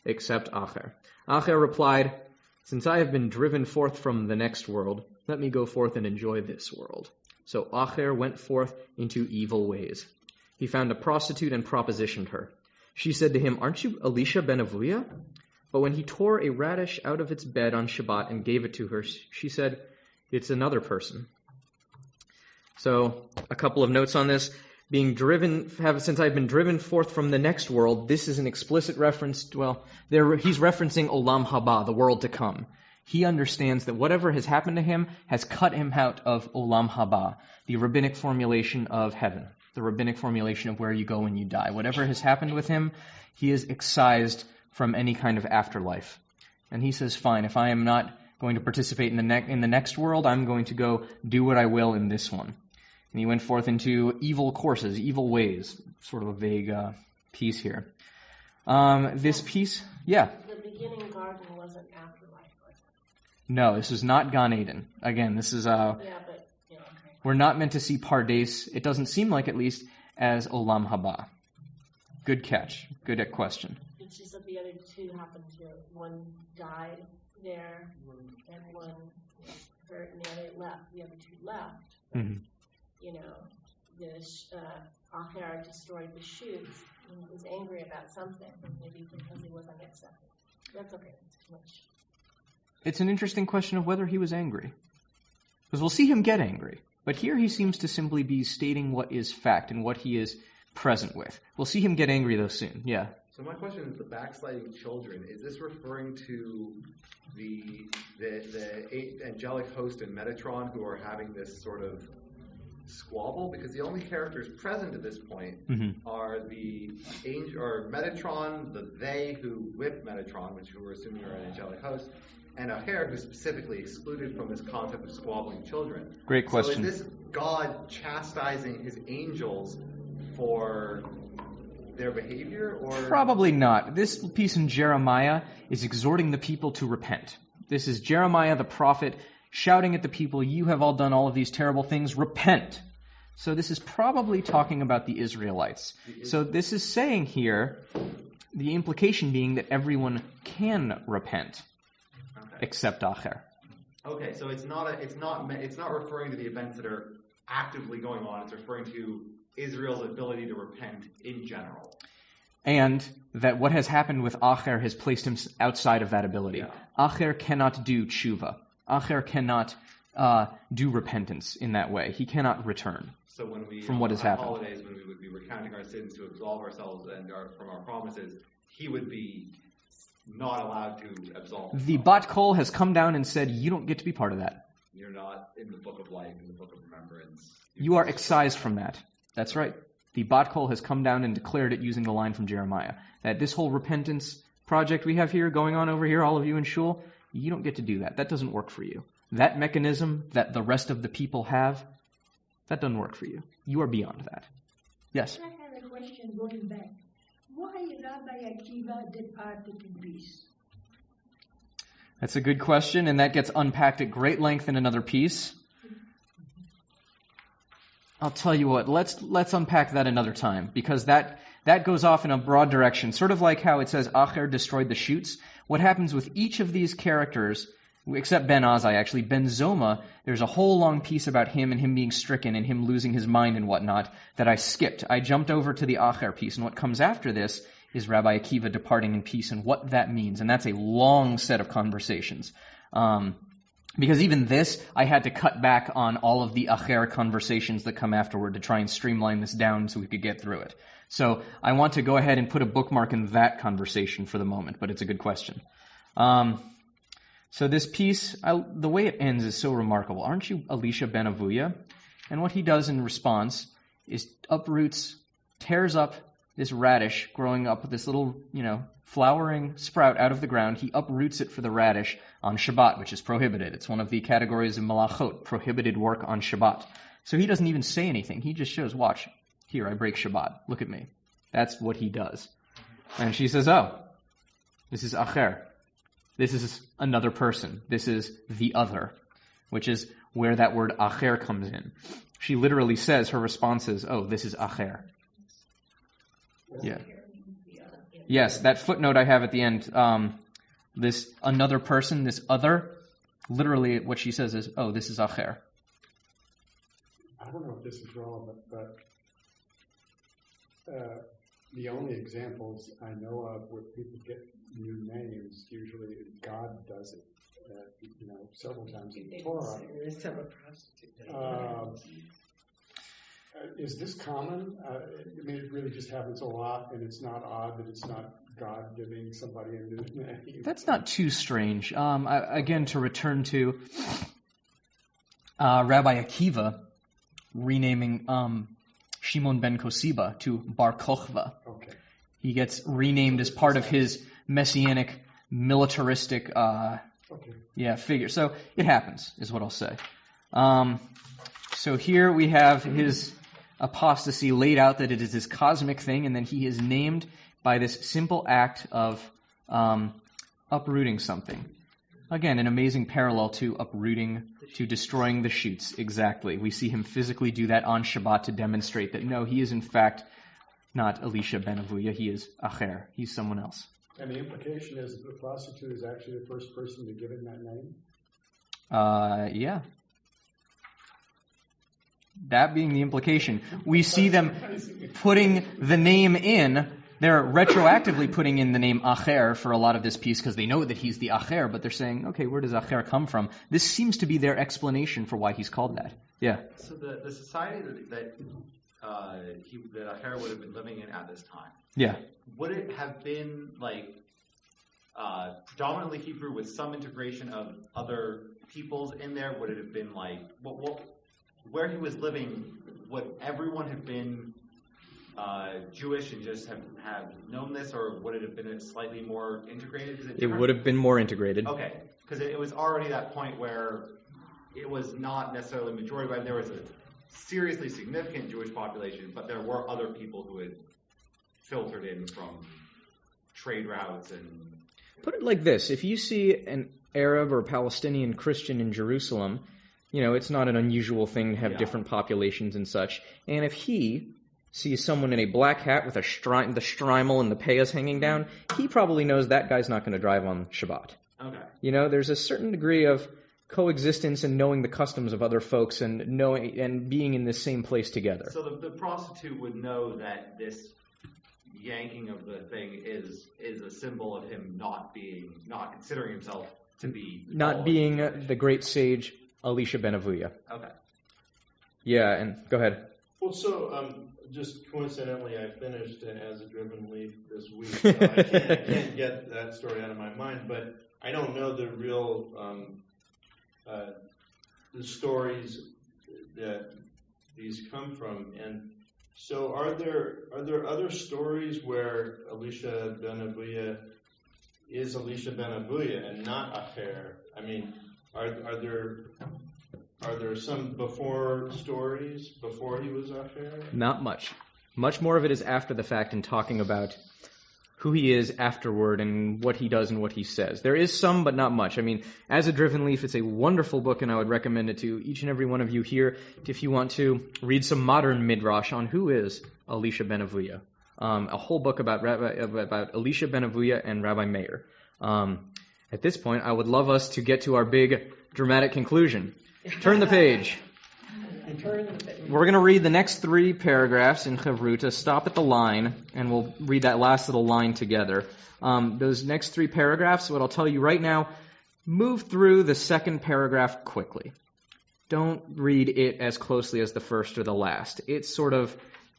except Acher. Acher replied, "Since I have been driven forth from the next world, let me go forth and enjoy this world." So Acher went forth into evil ways. He found a prostitute and propositioned her. She said to him, "Aren't you Elisha ben Avuya?" But when he tore a radish out of its bed on Shabbat and gave it to her, she said, "It's another person." So, a couple of notes on this. Since I've been driven forth from the next world, this is an explicit reference, he's referencing Olam Haba, the world to come. He understands that whatever has happened to him has cut him out of Olam Haba, the rabbinic formulation of heaven, the rabbinic formulation of where you go when you die. Whatever has happened with him, he is excised from any kind of afterlife. And he says, fine, if I am not going to participate in the next world, I'm going to go do what I will in this one. And he went forth into evil courses, evil ways. Sort of a vague piece here. This piece, yeah. The beginning garden wasn't afterlife, was it? No, this is not Gan Eden. Again, this is... okay. We're not meant to see Pardes, it doesn't seem like at least, as Olam Haba. Good catch. Good question. It's just that the other two happened to... One died there, and one was hurt, and the other left. The other two left. Mm-hmm. Acher destroyed the shoots and was angry about something, maybe because he wasn't accepted. That's okay. It's too much. It's an interesting question of whether he was angry. Because we'll see him get angry. But here he seems to simply be stating what is fact and what he is present with. We'll see him get angry, though, soon. Yeah. So my question is, the backsliding children, is this referring to the angelic host and Metatron who are having this sort of squabble? Because the only characters present at this point are the angel or Metatron, the they who whip Metatron, which we're assuming are an angelic host, and Acher, who's specifically excluded from this concept of squabbling children. Great question. So is this God chastising his angels for their behavior, or probably not? This piece in Jeremiah is exhorting the people to repent. This is Jeremiah the prophet shouting at the people, "You have all done all of these terrible things, repent." So this is probably talking about the Israelites. So this is saying here, the implication being that everyone can repent, except Acher. Okay, so it's not referring to the events that are actively going on. It's referring to Israel's ability to repent in general. And that what has happened with Acher has placed him outside of that ability. Yeah. Acher cannot do tshuva. Acher cannot do repentance in that way. He cannot return from what has happened. Holidays, when we would be recounting our sins to absolve ourselves and from our promises, he would be not allowed to absolve. The Bat Kol has come down and said, you don't get to be part of that. You're not in the book of life, in the book of remembrance. You are excised from that. That's right. The Bat Kol has come down and declared it using the line from Jeremiah, that this whole repentance project we have here, going on over here, all of you in shul, you don't get to do that. That doesn't work for you. That mechanism that the rest of the people have, that doesn't work for you. You are beyond that. Yes? I have a question going back. Why Rabbi Akiva departed in peace? That's a good question, and that gets unpacked at great length in another piece. I'll tell you what, let's unpack that another time, because that goes off in a broad direction, sort of like how it says Acher destroyed the shoots. What happens with each of these characters, except Ben Azai actually, Ben Zoma, there's a whole long piece about him and him being stricken and him losing his mind and whatnot that I skipped. I jumped over to the Acher piece, and what comes after this is Rabbi Akiva departing in peace and what that means, and that's a long set of conversations. Because even this, I had to cut back on all of the Acher conversations that come afterward to try and streamline this down so we could get through it. So I want to go ahead and put a bookmark in that conversation for the moment, but it's a good question. So this piece, the way it ends is so remarkable. Aren't you Elisha ben Avuya? And what he does in response is uproots, tears up this radish growing up, this little, flowering sprout out of the ground. He uproots it for the radish on Shabbat, which is prohibited. It's one of the categories of malachot, prohibited work on Shabbat. So he doesn't even say anything. He just shows, watch, here, I break Shabbat. Look at me. That's what he does. And she says, oh, this is Acher. This is another person. This is the other, which is where that word Acher comes in. She literally says, her response is, oh, this is Acher. Yeah. Yes, that footnote I have at the end, this another person, this other, literally what she says is, oh, this is Acher. I don't know if this is relevant, but the only examples I know of where people get new names, usually God does it, several times in the Torah. Is this common? It really just happens a lot, and it's not odd that it's not God giving somebody a new name. That's not too strange. Again, to return to Rabbi Akiva renaming Shimon ben Kosiba to Bar Kochva. Okay. He gets renamed as part of his messianic, militaristic figure. So it happens, is what I'll say. So here we have his apostasy laid out, that it is this cosmic thing, and then he is named by this simple act of uprooting something. Again, an amazing parallel to uprooting, to destroying the shoots. Exactly. We see him physically do that on Shabbat to demonstrate that no, he is in fact not Elisha ben Avuya, he is Acher. He's someone else. And the implication is that the prostitute is actually the first person to give him that name? Yeah. That being the implication. We see them putting the name in. They're retroactively putting in the name Acher for a lot of this piece because they know that he's the Acher, but they're saying, okay, where does Acher come from? This seems to be their explanation for why he's called that. Yeah. So the society that Acher would have been living in at this time, yeah, would it have been predominantly Hebrew with some integration of other peoples in there? Would it have been where he was living, would everyone have been Jewish and just have known this, or would it have been slightly more integrated? It would have been more integrated. Okay, because it was already that point where it was not necessarily majority, but there was a seriously significant Jewish population, but there were other people who had filtered in from trade routes and... Put it like this, if you see an Arab or Palestinian Christian in Jerusalem, it's not an unusual thing to have different populations and such. And if he sees someone in a black hat with the shtreimel and the payas hanging down, he probably knows that guy's not going to drive on Shabbat. Okay. There's a certain degree of coexistence and knowing the customs of other folks and knowing and being in the same place together. So the prostitute would know that this yanking of the thing is a symbol of him not considering himself to be... Not being the great sage Elisha ben Avuya. Okay. Yeah, and go ahead. Well, so just coincidentally, I finished As a Driven Leaf this week, so I can't get that story out of my mind. But I don't know the real the stories that these come from. And so, are there other stories where Elisha ben Abuya is Elisha ben Abuya and not Acher? I mean, are there some before stories before he was Acher? Not much. Much more of it is after the fact and talking about who he is afterward and what he does and what he says. There is some, but not much. I mean, As a Driven Leaf, it's a wonderful book, and I would recommend it to each and every one of you here if you want to read some modern midrash on who is Elisha ben Avuya. A whole book about Elisha ben Avuya and Rabbi Meir. At this point, I would love us to get to our big dramatic conclusion. Turn the page. We're going to read the next 3 paragraphs in Chavruta, stop at the line, and we'll read that last little line together. Those next 3 paragraphs, what I'll tell you right now, move through the second paragraph quickly. Don't read it as closely as the first or the last. It's sort of,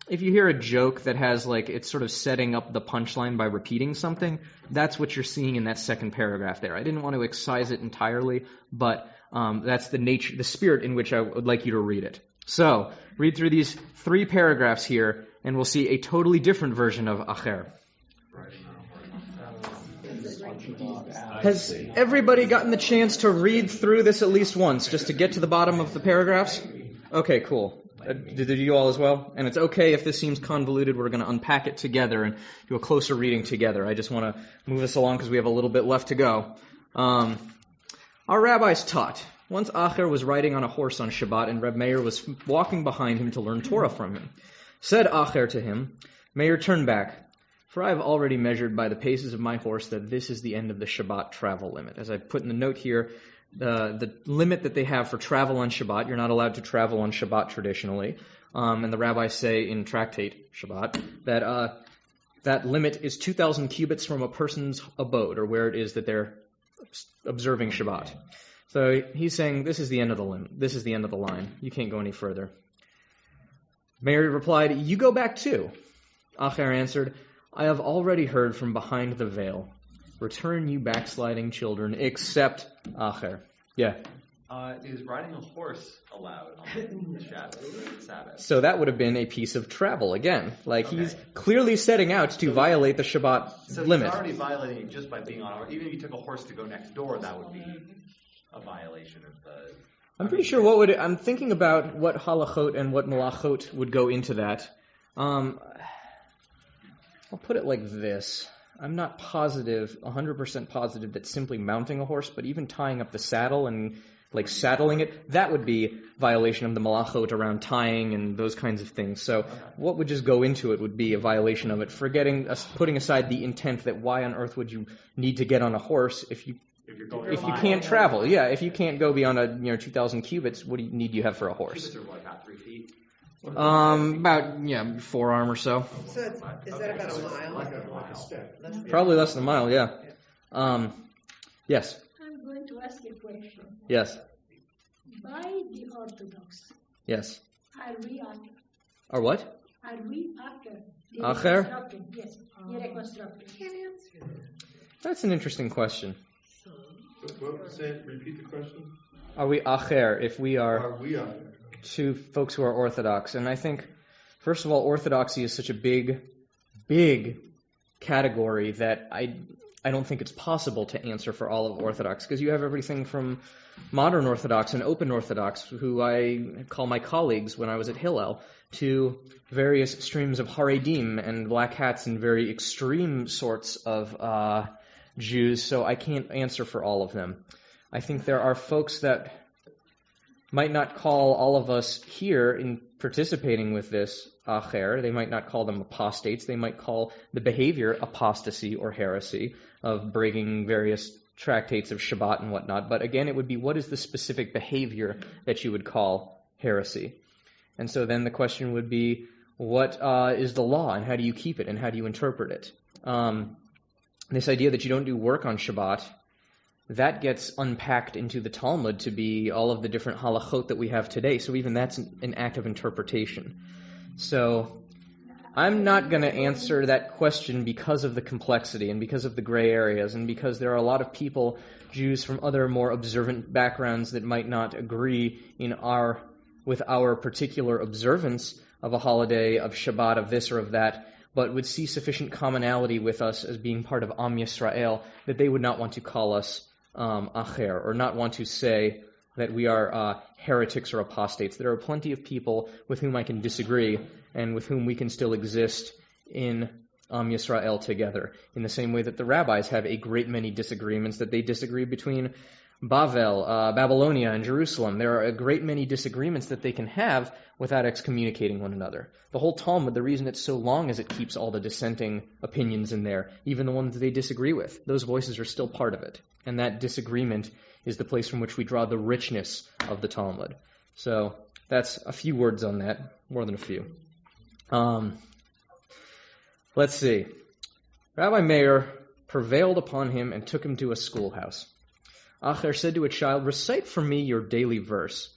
if you hear a joke that has it's sort of setting up the punchline by repeating something, that's what you're seeing in that second paragraph there. I didn't want to excise it entirely, but that's the spirit in which I would like you to read it. So, read through these 3 paragraphs here, and we'll see a totally different version of Acher. Has everybody gotten the chance to read through this at least once, just to get to the bottom of the paragraphs? Okay, cool. Did you all as well? And it's okay if this seems convoluted. We're going to unpack it together and do a closer reading together. I just want to move us along because we have a little bit left to go. Our rabbis taught. Once Acher was riding on a horse on Shabbat, and Reb Meir was walking behind him to learn Torah from him. Said Acher to him, Meir, turn back, for I have already measured by the paces of my horse that this is the end of the Shabbat travel limit. As I put in the note here, the limit that they have for travel on Shabbat, you're not allowed to travel on Shabbat traditionally, and the rabbis say in Tractate Shabbat that that limit is 2,000 cubits from a person's abode, or where it is that they're observing Shabbat. So he's saying, this is the end of the limit. This is the end of the line. You can't go any further. Meir replied, you go back too. Acher answered, I have already heard from behind the veil. Return, you backsliding children, except Acher. Yeah. Is riding a horse allowed on the Sabbath? So that would have been a piece of travel again. He's clearly setting out to violate the Shabbat limit. He's already violating it just by being on a horse. Even if you took a horse to go next door, that would be a violation of the... I'm pretty sure I'm thinking about what halachot and what malachot would go into that. I'll put it like this. I'm not positive, 100% positive that simply mounting a horse, but even tying up the saddle and saddling it, that would be violation of the malachot around tying and those kinds of things. So what would just go into it would be a violation of it, putting aside the intent that why on earth would you need to get on a horse if you can't travel. Yeah, if you can't go beyond 2,000 cubits, what do you have for a horse? Cubits are about 3 feet? About, forearm or so. So is that about a mile? Probably less than a mile, yeah. Yes. I'm going to ask a question. Yes. By the Orthodox, yes. are we Acher? Or what? Are we Acher? Acher? Yes, the reconstructed. Can't answer that. That's an interesting question. Repeat the question. Are we Acher if we Are we Acher? To folks who are Orthodox? And I think, first of all, Orthodoxy is such a big, big category that I don't think it's possible to answer for all of Orthodox, because you have everything from modern Orthodox and open Orthodox, who I call my colleagues when I was at Hillel, to various streams of Haredim and black hats and very extreme sorts of Jews, so I can't answer for all of them. I think there are folks that might not call all of us here in participating with this Acher. They might not call them apostates. They might call the behavior apostasy or heresy of breaking various tractates of Shabbat and whatnot. But again, it would be, what is the specific behavior that you would call heresy? And so then the question would be, what is the law, and how do you keep it, and how do you interpret it? This idea that you don't do work on Shabbat, that gets unpacked into the Talmud to be all of the different halachot that we have today. So even that's an act of interpretation. So I'm not going to answer that question because of the complexity and because of the gray areas and because there are a lot of people, Jews from other more observant backgrounds, that might not agree with our particular observance of a holiday, of Shabbat, of this or of that, but would see sufficient commonality with us as being part of Am Yisrael that they would not want to call us acher, or not want to say that we are heretics or apostates. There are plenty of people with whom I can disagree and with whom we can still exist in Am Yisrael together, in the same way that the rabbis have a great many disagreements, that they disagree between Babylonia and Jerusalem. There are a great many disagreements that they can have without excommunicating one another. The whole Talmud, the reason it's so long is it keeps all the dissenting opinions in there, even the ones that they disagree with. Those voices are still part of it. And that disagreement is the place from which we draw the richness of the Talmud. So that's a few words on that, more than a few. Let's see. Rabbi Meir prevailed upon him and took him to a schoolhouse. Acher said to a child, "Recite for me your daily verse."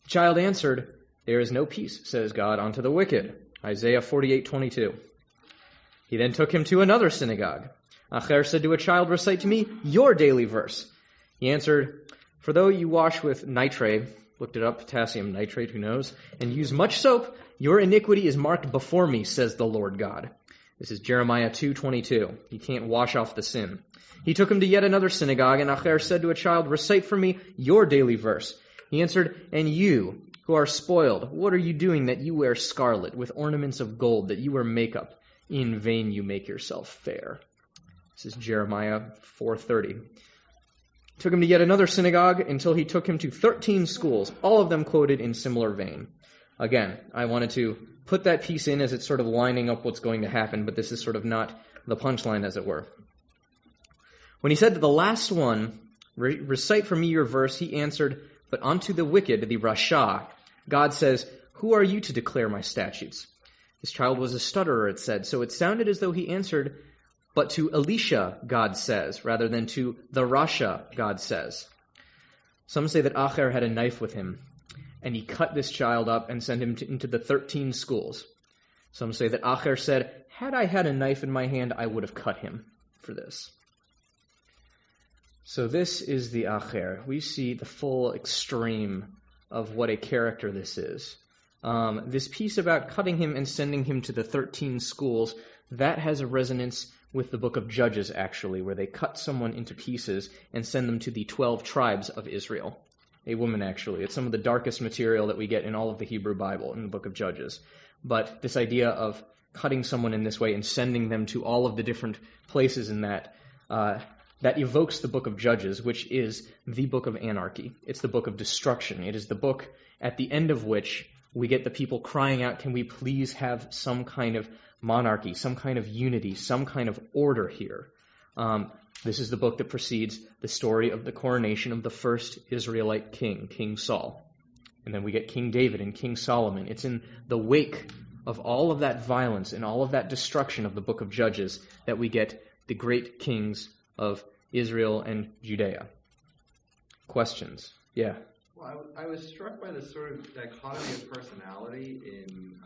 The child answered, "There is no peace, says God, unto the wicked." Isaiah 48:22. He then took him to another synagogue. Acher said to a child, "Recite to me your daily verse." He answered, "For though you wash with nitrate," looked it up, potassium nitrate, who knows, "and use much soap, your iniquity is marked before me, says the Lord God." This is Jeremiah 2:22. You can't wash off the sin. He took him to yet another synagogue, and Acher said to a child, "Recite for me your daily verse." He answered, "And you, who are spoiled, what are you doing that you wear scarlet with ornaments of gold, that you wear makeup? In vain you make yourself fair." This is Jeremiah 4:30. Took him to yet another synagogue until he took him to 13 schools, all of them quoted in similar vein. Again, I wanted to put that piece in as it's sort of lining up what's going to happen, but this is sort of not the punchline, as it were. When he said to the last one, "Recite for me your verse," he answered, "But unto the wicked, the Rasha, God says, who are you to declare my statutes?" This child was a stutterer, it said, so it sounded as though he answered, "But to Elisha, God says," rather than to the Rasha, God says. Some say that Acher had a knife with him, and he cut this child up and sent him into the 13 schools. Some say that Acher said, "Had I had a knife in my hand, I would have cut him for this." So this is the Acher. We see the full extreme of what a character this is. This piece about cutting him and sending him to the 13 schools, that has a resonance with the book of Judges, actually, where they cut someone into pieces and send them to the 12 tribes of Israel. A woman, actually. It's some of the darkest material that we get in all of the Hebrew Bible, in the book of Judges. But this idea of cutting someone in this way and sending them to all of the different places in that, that evokes the book of Judges, which is the book of anarchy. It's the book of destruction. It is the book at the end of which we get the people crying out, "Can we please have some kind of monarchy, some kind of unity, some kind of order here?" This is the book that precedes the story of the coronation of the first Israelite king, King Saul. And then we get King David and King Solomon. It's in the wake of all of that violence and all of that destruction of the book of Judges that we get the great kings of Israel and Judea. Questions? Yeah. Well, I was struck by the sort of dichotomy of personality in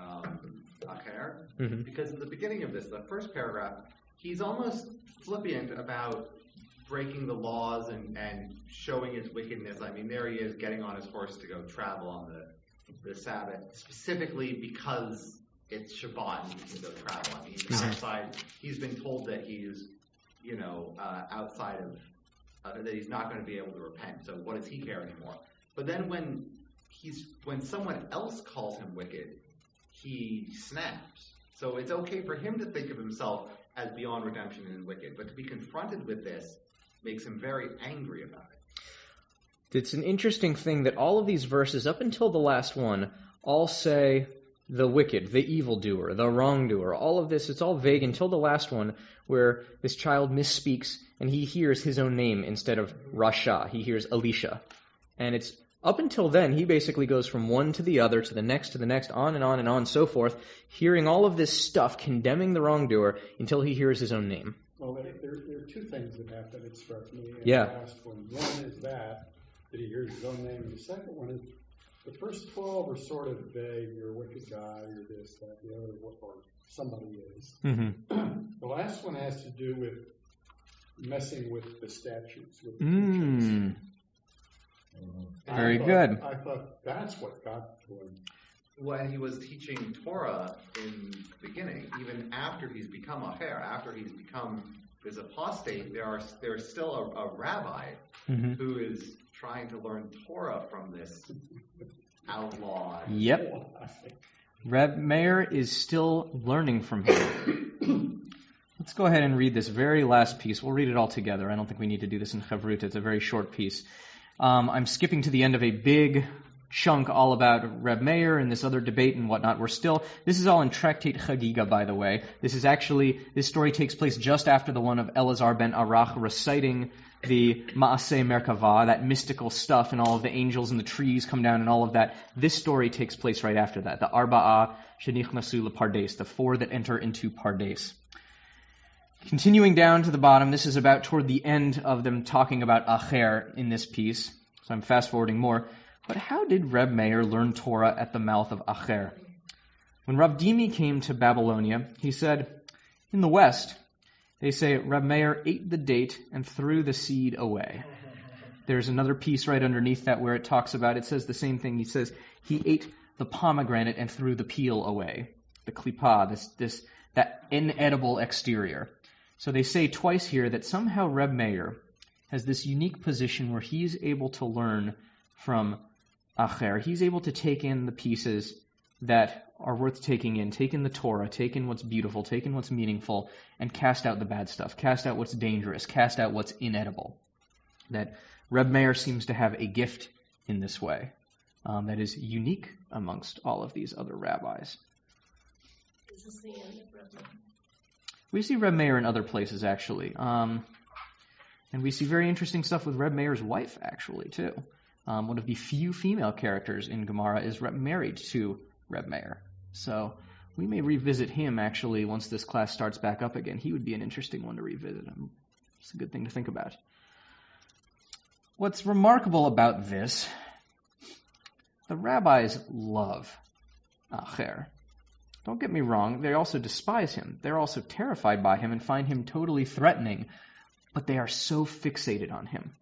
Acher, because at the beginning of this, the first paragraph, he's almost flippant about breaking the laws and showing his wickedness. I mean, there he is getting on his horse to go travel on the Sabbath, specifically because it's Shabbat and he can go travel. I mean, he's outside. He's been told that he's outside of, that he's not going to be able to repent. So what does he care anymore? But then when someone else calls him wicked, he snaps. So it's okay for him to think of himself as beyond redemption and wicked, but to be confronted with this makes him very angry about it. It's an interesting thing that all of these verses, up until the last one, all say the wicked, the evildoer, the wrongdoer. All of this, it's all vague until the last one, where this child misspeaks and he hears his own name instead of Rasha. He hears Elisha. And it's up until then, he basically goes from one to the other, to the next, on and on and on, so forth, hearing all of this stuff, condemning the wrongdoer, until he hears his own name. Well, there are two things that happen that struck me in Yeah. the last one. One is that he hears his own name. The second one is The first 12 are sort of vague. You're a wicked guy, you're this, that, the other, or somebody is. The last one has to do with messing with the statutes, with the teachings. Very good. I thought that's what got to him. When he was teaching Torah in the beginning, even after he's become a Acher, after he's become this apostate, there's still a rabbi who is trying to learn Torah from this outlaw. Yep. Reb Meir is still learning from him. Let's go ahead and read this very last piece. We'll read it all together. I don't think we need to do this in Chavrut. It's a very short piece. I'm skipping to the end of a big chunk all about Reb Meir and this other debate and whatnot. This is all in Tractate Chagiga, by the way. This story takes place just after the one of Elazar ben Arach reciting the Maaseh Merkavah, that mystical stuff, and all of the angels and the trees come down and all of that. This story takes place right after that. The Arba'ah Shenichnasu LePardes, the 4 that enter into Pardes. Continuing down to the bottom, this is about toward the end of them talking about Acher in this piece. So I'm fast-forwarding more. But how did Reb Meir learn Torah at the mouth of Acher? When Rav Dimi came to Babylonia, he said, in the West, they say Reb Meir ate the date and threw the seed away. There's another piece right underneath that where it talks about, it says the same thing. He says he ate the pomegranate and threw the peel away. The klippah, that inedible exterior. So they say twice here that somehow Reb Meir has this unique position where he's able to learn from Acher. He's able to take in the pieces that are worth taking in, take in the Torah, take in what's beautiful, take in what's meaningful, and cast out the bad stuff, cast out what's dangerous, cast out what's inedible. That Reb Meir seems to have a gift in this way that is unique amongst all of these other rabbis. This is the end of Reb Meir. We see Reb Meir in other places, actually. And we see very interesting stuff with Reb Meir's wife, actually, too. One of the few female characters in Gemara is married to Reb Meir. So we may revisit him, actually, once this class starts back up again. He would be an interesting one to revisit. It's a good thing to think about. What's remarkable about this, the rabbis love Acher. Don't get me wrong, they also despise him. They're also terrified by him and find him totally threatening. But they are so fixated on him.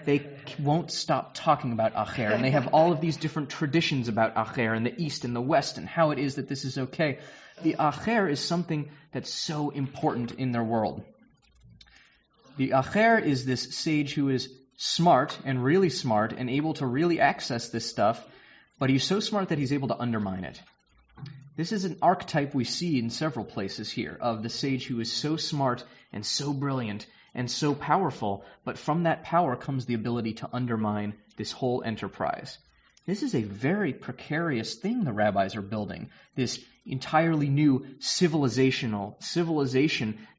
They won't stop talking about Acher, and they have all of these different traditions about Acher in the East and the West and how it is that this is okay. The Acher is something that's so important in their world. The Acher is this sage who is smart and able to really access this stuff, but he's so smart that he's able to undermine it. This is an archetype we see in several places here of the sage who is so smart and so brilliant and so powerful, but from that power comes the ability to undermine this whole enterprise. This is a very precarious thing the rabbis are building, this entirely new civilization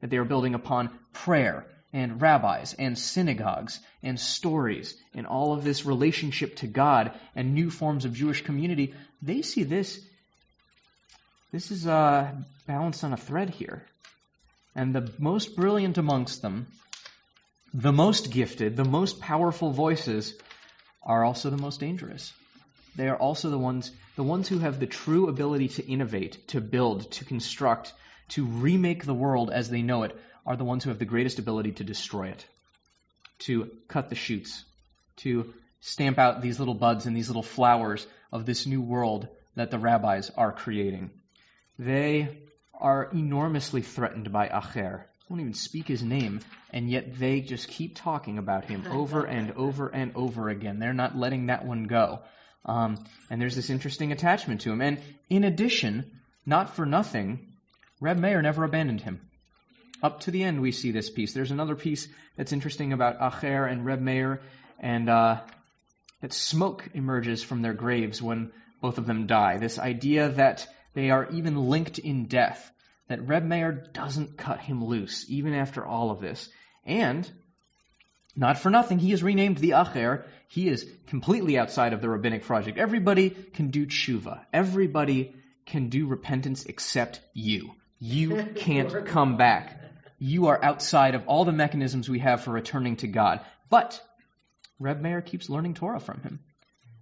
that they are building upon prayer and rabbis and synagogues and stories and all of this relationship to God and new forms of Jewish community. They see this is balanced on a thread here. And the most brilliant amongst them, the most gifted, the most powerful voices are also the most dangerous. They are also the ones who have the true ability to innovate, to build, to construct, to remake the world as they know it, are the ones who have the greatest ability to destroy it, to cut the shoots, to stamp out these little buds and these little flowers of this new world that the rabbis are creating. They are enormously threatened by Acher. Won't even speak his name, and yet they just keep talking about him over and over and over again. They're not letting that one go. And there's this interesting attachment to him. And in addition, not for nothing, Reb Meir never abandoned him. Up to the end we see this piece. There's another piece that's interesting about Acher and Reb Meir, and that smoke emerges from their graves when both of them die. This idea that they are even linked in death, that Reb Meir doesn't cut him loose, even after all of this. And, not for nothing, he is renamed the Acher. He is completely outside of the rabbinic project. Everybody can do tshuva. Everybody can do repentance except you. You can't come back. You are outside of all the mechanisms we have for returning to God. But Reb Meir keeps learning Torah from him.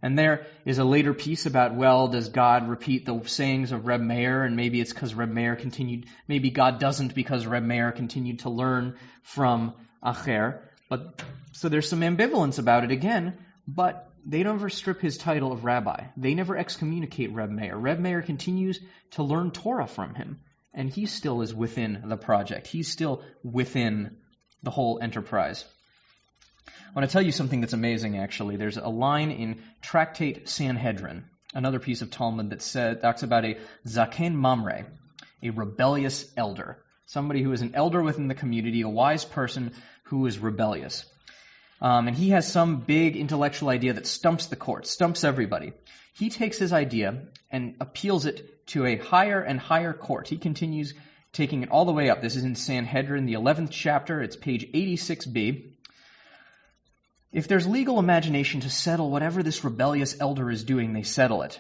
And there is a later piece about, well, does God repeat the sayings of Reb Meir, and maybe it's because Reb Meir continued, maybe God doesn't because Reb Meir continued to learn from Acher. But so there's some ambivalence about it again, but they never strip his title of rabbi. They never excommunicate Reb Meir. Reb Meir continues to learn Torah from him, and he still is within the project. He's still within the whole enterprise. I want to tell you something that's amazing, actually. There's a line in Tractate Sanhedrin, another piece of Talmud that talks about a Zaken Mamre, a rebellious elder, somebody who is an elder within the community, a wise person who is rebellious. And he has some big intellectual idea that stumps the court, stumps everybody. He takes his idea and appeals it to a higher and higher court. He continues taking it all the way up. This is in Sanhedrin, the 11th chapter. It's page 86b. If there's legal imagination to settle whatever this rebellious elder is doing, they settle it.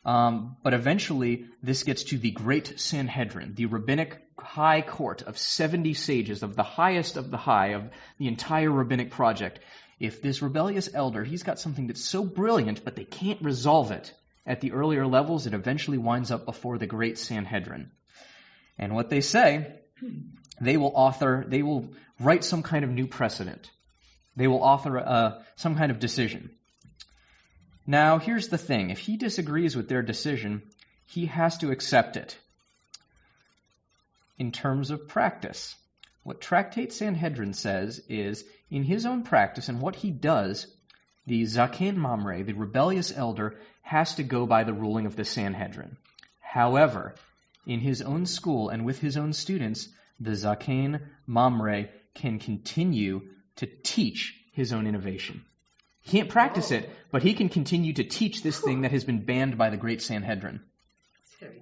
But eventually, this gets to the Great Sanhedrin, the rabbinic high court of 70 sages, of the highest of the high, of the entire rabbinic project. If this rebellious elder, he's got something that's so brilliant, but they can't resolve it at the earlier levels, it eventually winds up before the Great Sanhedrin. And what they say, they will write some kind of new precedent. They will author some kind of decision. Now, here's the thing. If he disagrees with their decision, he has to accept it. In terms of practice, what Tractate Sanhedrin says is, in his own practice and what he does, the Zaken Mamre, the rebellious elder, has to go by the ruling of the Sanhedrin. However, in his own school and with his own students, the Zaken Mamre can continue to teach his own innovation. He can't practice it, but he can continue to teach this thing that has been banned by the Great Sanhedrin.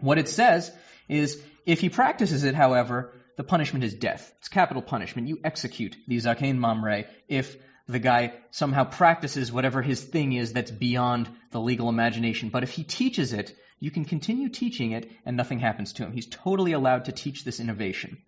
What it says is, if he practices it, however, the punishment is death. It's capital punishment. You execute the Zaken Mamre if the guy somehow practices whatever his thing is that's beyond the legal imagination. But if he teaches it, you can continue teaching it and nothing happens to him. He's totally allowed to teach this innovation.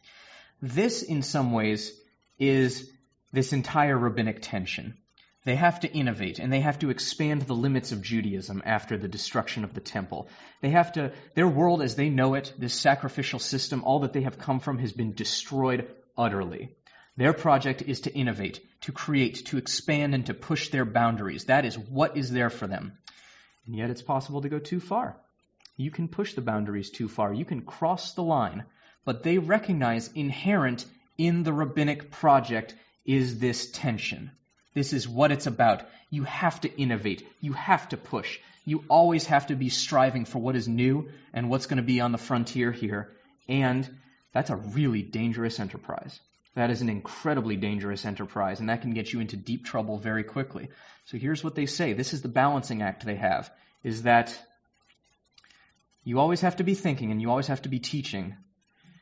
This, in some ways, is this entire rabbinic tension. They have to innovate, and they have to expand the limits of Judaism after the destruction of the temple. Their world as they know it, this sacrificial system, all that they have come from has been destroyed utterly. Their project is to innovate, to create, to expand, and to push their boundaries. That is what is there for them. And yet it's possible to go too far. You can push the boundaries too far. You can cross the line. But they recognize inherent in the rabbinic project is this tension. This is what it's about. You have to innovate. You have to push. You always have to be striving for what is new and what's going to be on the frontier here. And that's a really dangerous enterprise. That is an incredibly dangerous enterprise, and that can get you into deep trouble very quickly. So here's what they say. This is the balancing act they have, is that you always have to be thinking, and you always have to be teaching.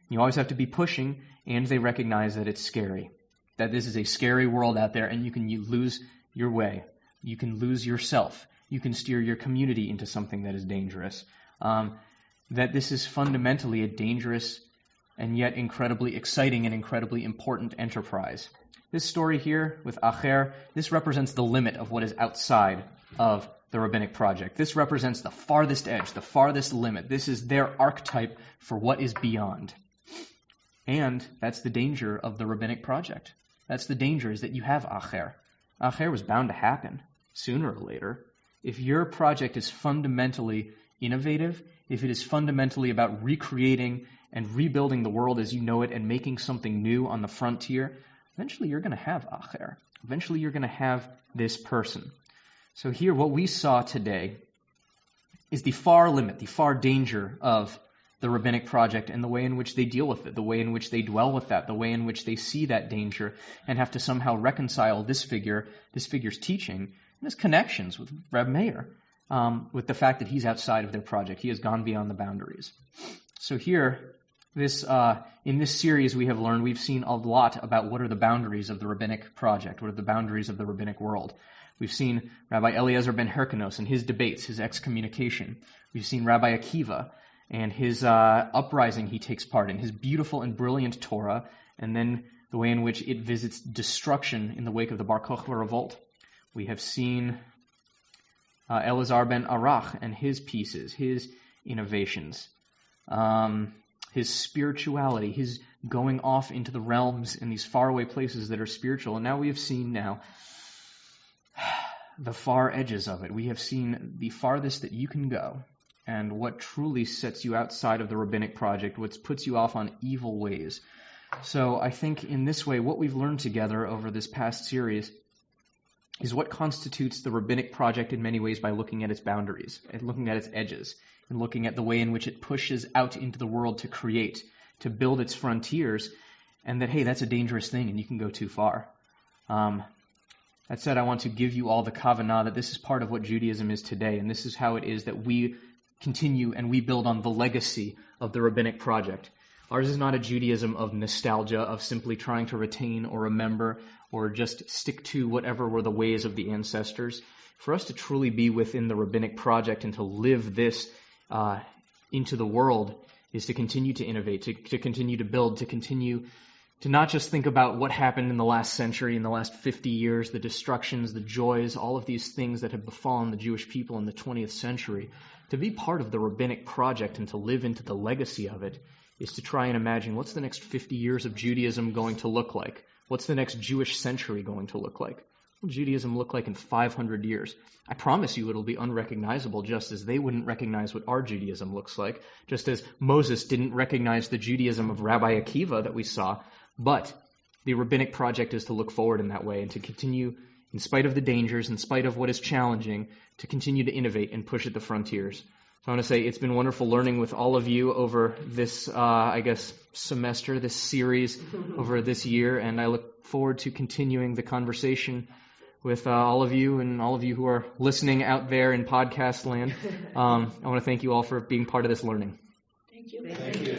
You always have to be pushing, and they recognize that it's scary. That this is a scary world out there, and you can lose your way. You can lose yourself. You can steer your community into something that is dangerous. That this is fundamentally a dangerous and yet incredibly exciting and incredibly important enterprise. This story here with Acher, this represents the limit of what is outside of the rabbinic project. This represents the farthest edge, the farthest limit. This is their archetype for what is beyond. And that's the danger of the rabbinic project. That's the danger, is that you have Acher. Acher was bound to happen, sooner or later. If your project is fundamentally innovative, if it is fundamentally about recreating and rebuilding the world as you know it and making something new on the frontier, eventually you're going to have Acher. Eventually you're going to have this person. So here, what we saw today is the far limit, the far danger of the rabbinic project and the way in which they deal with it, the way in which they dwell with that, the way in which they see that danger and have to somehow reconcile this figure's teaching and his connections with Reb Meir, with the fact that he's outside of their project. He has gone beyond the boundaries. So here, in this series we've seen a lot about what are the boundaries of the rabbinic project, what are the boundaries of the rabbinic world. We've seen Rabbi Eliezer ben Hyrcanos and his debates, his excommunication. We've seen Rabbi Akiva and his uprising he takes part in, his beautiful and brilliant Torah, and then the way in which it visits destruction in the wake of the Bar Kokhba revolt. We have seen Elazar ben Arach and his pieces, his innovations, his spirituality, his going off into the realms in these faraway places that are spiritual. And now we have seen the far edges of it. We have seen the farthest that you can go and what truly sets you outside of the rabbinic project, what puts you off on evil ways. So I think in this way, what we've learned together over this past series is what constitutes the rabbinic project in many ways by looking at its boundaries, and looking at its edges, and looking at the way in which it pushes out into the world to create, to build its frontiers, and that, hey, that's a dangerous thing and you can go too far. That said, I want to give you all the kavanah that this is part of what Judaism is today, and this is how it is that we continue and we build on the legacy of the rabbinic project. Ours is not a Judaism of nostalgia, of simply trying to retain or remember or just stick to whatever were the ways of the ancestors. For us to truly be within the rabbinic project and to live this into the world is to continue to innovate, to continue to build, to continue to not just think about what happened in the last century, in the last 50 years, the destructions, the joys, all of these things that have befallen the Jewish people in the 20th century. To be part of the rabbinic project and to live into the legacy of it is to try and imagine what's the next 50 years of Judaism going to look like? What's the next Jewish century going to look like? What will Judaism look like in 500 years? I promise you it'll be unrecognizable, just as they wouldn't recognize what our Judaism looks like, just as Moses didn't recognize the Judaism of Rabbi Akiva that we saw. But the rabbinic project is to look forward in that way and to continue, in spite of the dangers, in spite of what is challenging, to continue to innovate and push at the frontiers. So I want to say it's been wonderful learning with all of you over this, semester, this series, over this year, and I look forward to continuing the conversation with all of you and all of you who are listening out there in podcast land. I want to thank you all for being part of this learning. Thank you. Thank you.